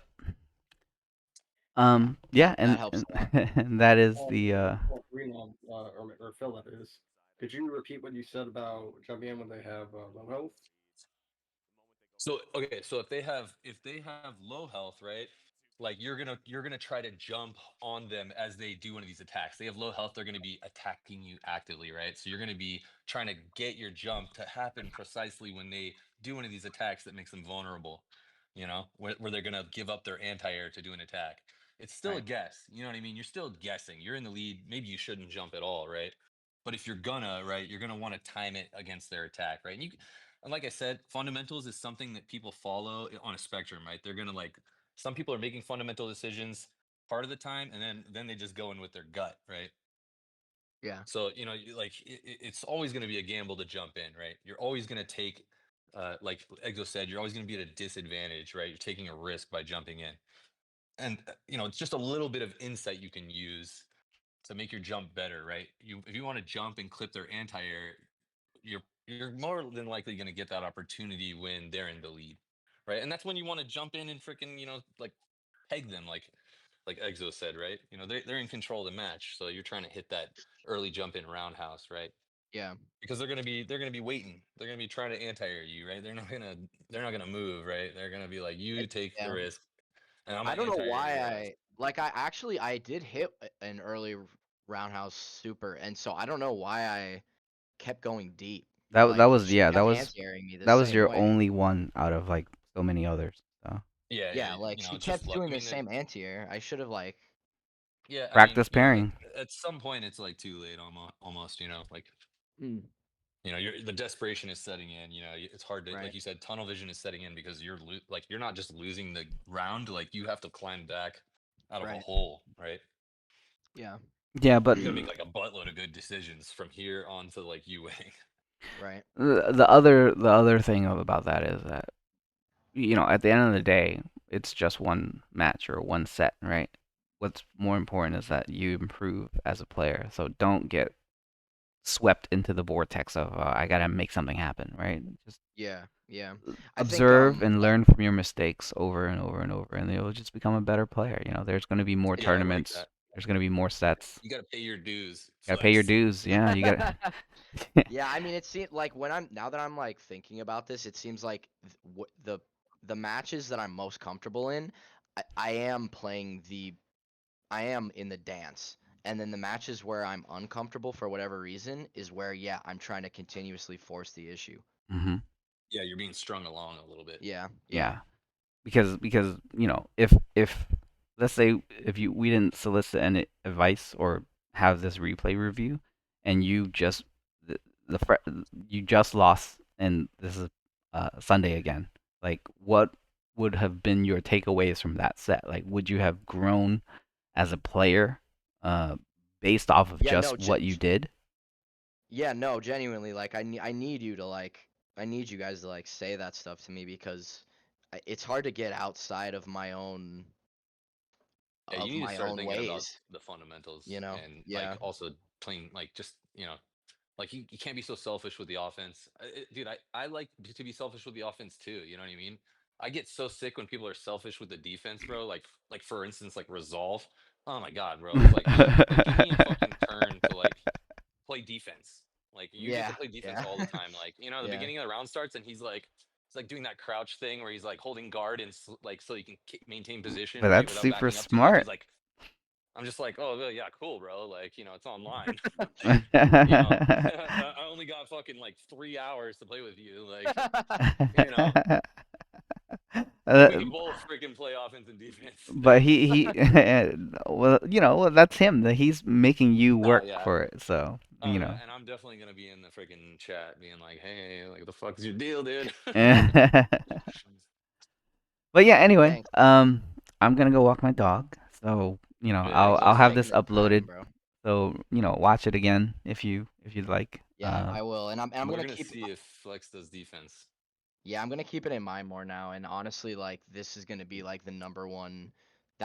Yeah. Yeah, That helps and, a lot. and that is the Well, Greenlaw, or Phil, that is. Could you repeat what you said about jumping in when they have low health? So okay, so if they have low health, right? Like you're gonna try to jump on them as they do one of these attacks. They have low health, they're gonna be attacking you actively, right? So you're gonna be trying to get your jump to happen precisely when they do one of these attacks that makes them vulnerable. where they're gonna give up their anti-air to do an attack. It's still a Right. guess. You know what I mean? You're still guessing. You're in the lead. Maybe you shouldn't jump at all, right? But if you're gonna, right, you're gonna want to time it against their attack, right? And like I said, fundamentals is something that people follow on a spectrum, right? They're gonna like some people are making fundamental decisions part of the time, and then they just go in with their gut, right? Yeah. So like it's always going to be a gamble to jump in, right? You're always going to take, like Exo said, you're always going to be at a disadvantage, right? You're taking a risk by jumping in, and it's just a little bit of insight you can use to make your jump better, right? If you want to jump and clip their anti-air, you're more than likely going to get that opportunity when they're in the lead, right? And that's when you want to jump in and freaking like peg them, like Exo said, right? They're in control of the match, so you're trying to hit that early jump in roundhouse, right? Yeah. Because they're gonna be waiting. They're gonna be trying to anti-air you, right? They're not gonna move, right? They're gonna be like, you take the Yeah. risk, and I'm I gonna don't know anti-air why your ass. I did hit an early roundhouse super, and so I don't know why I kept going deep. That Like was she yeah, kept anti-airing me the that was same your way. only one out of like so many others. So Yeah, Yeah, yeah, like she it's just kept luck. doing I the mean, same anti-air. I should have like yeah, I mean, practice pairing. at some point it's like too late, almost. Like mm, the desperation is setting in. It's hard to, like right. you said, tunnel vision is setting in because like you're not just losing the round, like you have to climb back out of a Right. hole, right? Yeah. Yeah, but You got to make like a buttload of good decisions from here on to like you winning. Right. the other thing about that is that at the end of the day, it's just one match or one set, right? What's more important is that you improve as a player. So don't get swept into the vortex of I gotta make something happen, right? Just Yeah. Yeah. I think observe and like learn from your mistakes over and over and over, and you'll just become a better player. There's going to be more Yeah, I like tournaments. that. There's going to be more sets. You got to pay your dues, Gotta pay your Flex. dues. Yeah, you got. Yeah, I mean, it seems like when I'm now that I'm like thinking about this, it seems like the matches that I'm most comfortable in, I am playing I am in the dance. And then the matches where I'm uncomfortable for whatever reason is where, yeah, I'm trying to continuously force the issue. hmm Yeah, you're being strung along a little bit. Yeah, yeah, Yeah, because if let's say if we didn't solicit any advice or have this replay review, and the, you just lost, and this is Sunday again. Like, what would have been your takeaways from that set? Like, would you have grown as a player, uh, based off of yeah. No, just what you did? yeah, no, genuinely, like I need you to like I need you guys to like say that stuff to me because it's hard to get outside Yeah, you of need to my start own thinking about ways. the fundamentals You know? and like Yeah. also playing like just like you can't be so selfish with the offense. Dude, I like to be selfish with the offense too. You know what I mean? I get so sick when people are selfish with the defense, bro. Like for instance, like resolve. Oh my god, bro. It's like, dude, like give me a fucking turn to like play defense. Like you get to Yeah. play defense Yeah. all the time. Like the Yeah. beginning of the round starts and he's like doing that crouch thing where he's like holding guard and like so he can maintain position But right that's without super backing up too much. He's smart. like, I'm just like, oh well, yeah, cool, bro. Like it's online. like you know, uh, I only got fucking like 3 hours to play with you. Like you know, we both freaking play offense and defense. but he well, well, that's him. That he's making you Oh work yeah. for it. So, Oh yeah, and I'm definitely gonna be in the freaking chat being like, "Hey, like, what the fuck is your deal, dude?" but yeah. Anyway, Thanks. I'm gonna go walk my dog. So, Yeah, I'll Thanks I'll for have exactly. taking this the time, uploaded. bro. So, watch it again if you'd like. Yeah, I will. And I'm We're gonna gonna keep see if Flex does defense. yeah, I'm gonna keep it in mind more now. And honestly, like this is gonna be like the number one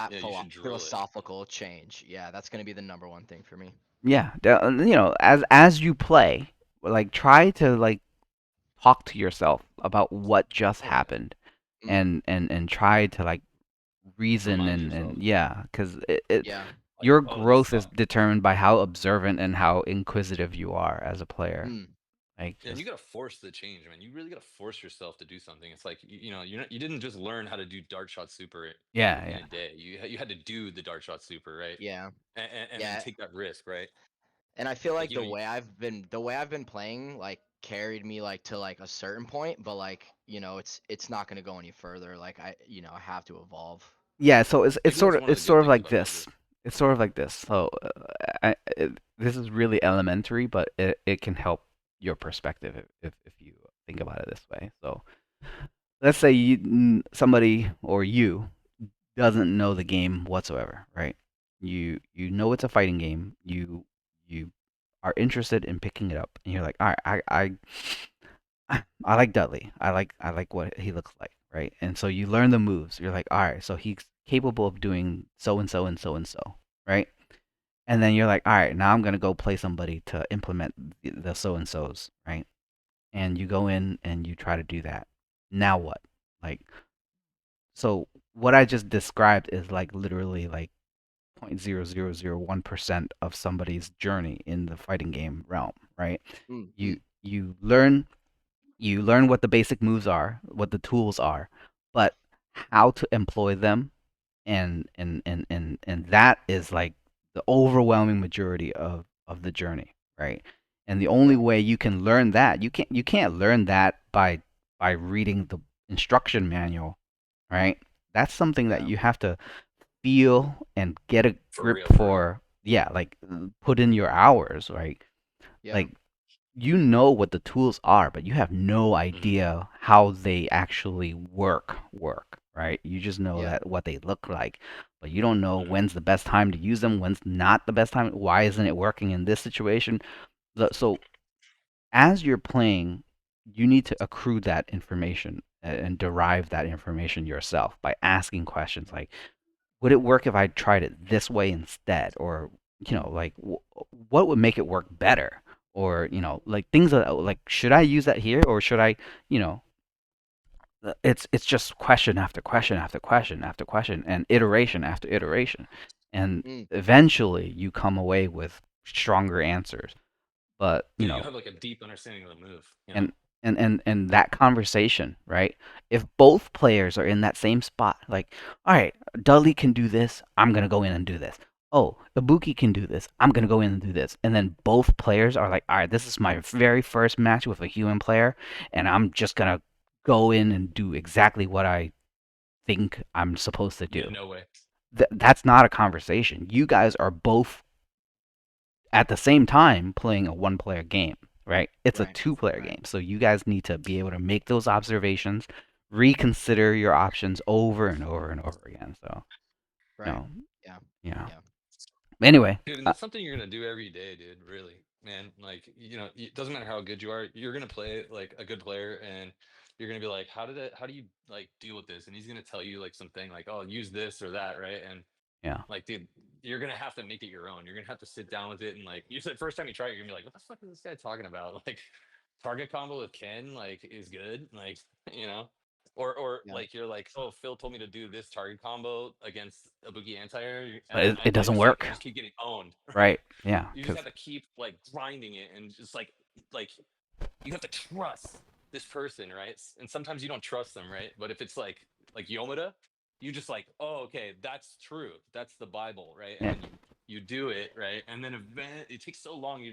Yeah, you should drill it. philosophical change. Yeah, that's gonna be the number one thing for me. Yeah, as you play, like try to like talk to yourself about what just Oh yeah. happened, Mm, and try to like reason Remind and yourself. yeah, because yeah. Like, your oh, this growth is sucked. determined by how observant and how inquisitive you are as a player. Mm, Like And you just gotta force the change, man. You really gotta force yourself to do something. It's like you didn't just learn how to do dart shot super yeah, in yeah. a day. You had to do the dart shot super, right? yeah. And then Yeah. take that risk, right? And I feel Like like the way I've been playing, like carried me like to like a certain point, but like it's not gonna go any further. Like I have to evolve. Yeah, so I think that's one of it's the good sort of things like about Dougie. this. It's sort of like this. So this is really elementary, but it can help your perspective if you think about it this way. So let's say somebody or you doesn't know the game whatsoever, right? You know it's a fighting game. You are interested in picking it up, and you're like, all right, I like Dudley. I like what he looks like, right? And so you learn the moves. You're like, all right, so he's capable of doing so and so and so and so, right? And then you're like, all right, now I'm gonna go play somebody to implement the so and so's, right? And you go in and you try to do that. Now what? Like, so what I just described is like literally like 0.0001% of somebody's journey in the fighting game realm, right? Mm, You mm, you learn you learn what the basic moves are, what the tools are, but how to employ them and that is like the overwhelming majority of the journey, right? And the only yeah, way you can learn that, you can't learn that by reading the instruction manual, right? That's something that yeah, you have to feel and get a For grip real, for real. for. Yeah, like put in your hours, right? yeah, Like you know what the tools are, but you have no Hmm. idea how they actually work, right? You just know yeah, that what they look like, but you don't know Hmm. when's the best time to use them, when's not the best time, why isn't it working in this situation? So as you're playing, you need to accrue that information and derive that information yourself by asking questions like, would it work if I tried it this way instead? Or, like what would make it work better? Or, like things like, should I use that here or should I, you know, it's just question after question after question after question and iteration after iteration. And mm, eventually you come away with stronger answers. But, Yeah, you have like a deep understanding of the move. and and that conversation, right? If both players are in that same spot, like, all right, Dudley can do this, I'm gonna go in and do this. Oh, Ibuki can do this, I'm gonna go in and do this. And then both players are like, all right, this is my very first match with a human player, and I'm just gonna go in and do exactly what I think I'm supposed to Yeah, do. no way. That's not a conversation. You guys are both at the same time playing a one player game, right? It's a right, two-player right, game. So you guys need to be able to make those observations, reconsider your options over and over and over again. So, you right, know, yeah, yeah. yeah, Anyway, Dude, and that's something you're gonna do every day, dude. Really, man. Like, it doesn't matter how good you are. You're gonna play like a good player, and you're gonna be like, how do you like deal with this? And he's gonna tell you like something like, oh, use this or that, right? And yeah. like, dude, you're gonna have to make it your own. You're gonna have to sit down with it and like, you said, first time you try it, you're gonna be like, what the fuck is this guy talking about? Like, target combo with Ken like is good, like, you know, or yeah, like you're like, oh, Phil told me to do this target combo against a boogie anti-air, But and it I doesn't just like I work, just keep getting owned, right? right? Yeah, You just because have to keep like grinding it and just like you have to trust this person, right? And sometimes you don't trust them, right? But if it's like Yomada, you just like, oh, okay, that's true. That's the Bible, right? And yeah, then you do it, right? And then it takes so long.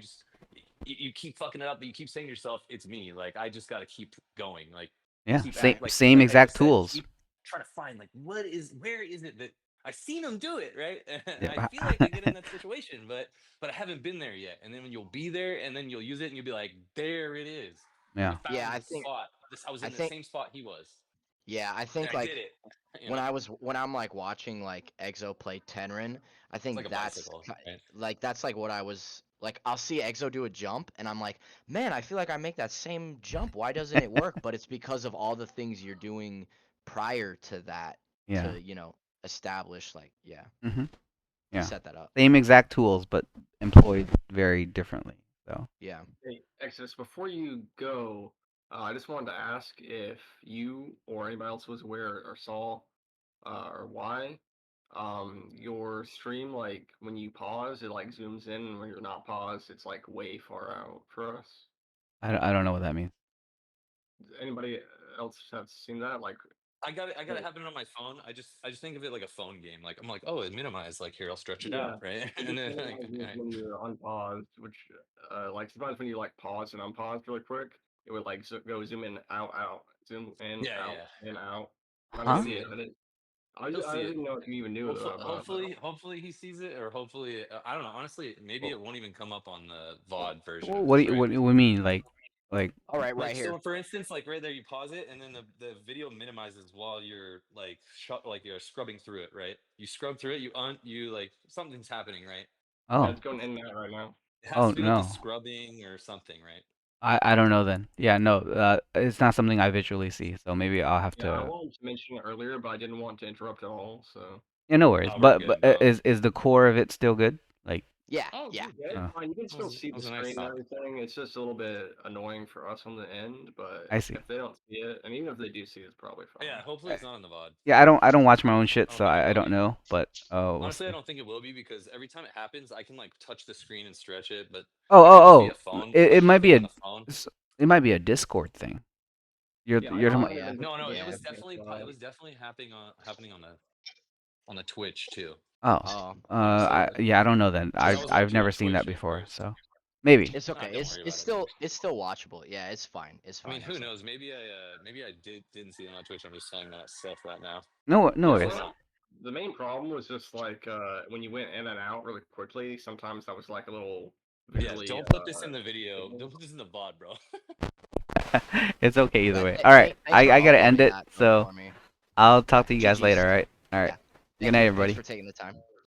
You keep fucking it up, but you keep saying to yourself, it's me. Like I just got to keep going. Like yeah. keep Same right, act same like Exo exact said, tools. keep trying to find like where is it that I seen them do it, right? And I Yeah, feel like I get in that situation, but I haven't been there yet. And then when you'll be there, and then you'll use it, and you'll be like, there it is. I yeah. yeah. found the spot. This I was I in the think, same spot he was, yeah, I and think I did like it. You when know, I'm like watching like Exo play Tenrin, I it's like think a bicycle, right? like that's like what I was like. I'll see Exo do a jump, and I'm like, man, I feel like I make that same jump. Why doesn't it work? But it's because of all the things you're doing prior to that Yeah. to establish like Mhm. Yeah. set that up. Same exact tools, but employed very differently. So. Yeah. Hey, Exodus, before you go, I just wanted to ask if you or anybody else was aware or saw or why your stream, like when you pause, it like zooms in, and when you're not paused, it's like way far out for us. I don't know what that means. Does anybody else have seen that? Like, I got it happening on my phone. I just think of it like a phone game. Like I'm like, oh, it minimized. Like here, I'll stretch it Yeah. out, right? It And just then like, minimizes when you're unpaused, which like sometimes when you like pause and unpause really quick, it would like go zoom in, out, zoom in, yeah, out, yeah, in, out. I he'll Huh? mean, see it. I He'll see it. didn't know if you even knew about that. Hopefully he sees it, or hopefully I don't know. Honestly, maybe Wh- it won't even come up on the VOD version of What do this, you, right? what do you mean? Like All right, right Like here. so, for instance, like right there, you pause it, and then the video minimizes while you're like like you're scrubbing through it, right? You scrub through it, you like something's happening, right? Yeah, oh it's going in and out right now. It has oh to do with the no. scrubbing or something, right? I don't know then. Yeah, no. It's not something I visually see, so maybe I'll have Yeah, I to. wanted to mention it earlier, but I didn't want to interrupt at all. So. Yeah, no worries. Oh, we're But good. No. is the core of it still good? Like, Yeah, Oh, yeah. Yeah, it's oh, fine. You can still see that the was a nice screen and stop. everything. It's just a little bit annoying for us on the end, but I see. if they don't see it, and even if they do see it, it's probably Yeah, fine. hopefully Uh, it's not on the VOD. Yeah, I don't watch my own shit, I don't so think it I will don't be. know. But we'll Honestly, I see. don't think it will be because every time it happens, I can like touch the screen and stretch it. But Oh because it's oh via oh. phone, It once you might be click on a the phone, it might be a Discord thing. Yeah, I You're talking Oh about. tried it yeah, on no, no, Discord. yeah. it was definitely happening on the Twitch too. Oh, Oh, Honestly, yeah, I don't know then. because I was I've watching never on seen that Twitch at before, first. so maybe. it's Ah, okay. don't worry It's about it. still watchable. Yeah, it's fine. It's I mean, fine who actually. knows? Maybe I didn't see it on Twitch. I'm just telling that stuff right now. No Yeah, Yeah, I worries. don't know. the main problem was just like when you went in and out really quickly. Sometimes that was like a little Yeah, visually. don't put this in the video. Don't put this in the VOD, bro. It's okay either But way. All right, thanks for I gotta end uploading it, that though so for me. I'll talk to you guys later. GG's. All right. All right. Yeah. Good Thank night, you. Thanks everybody. for taking the time.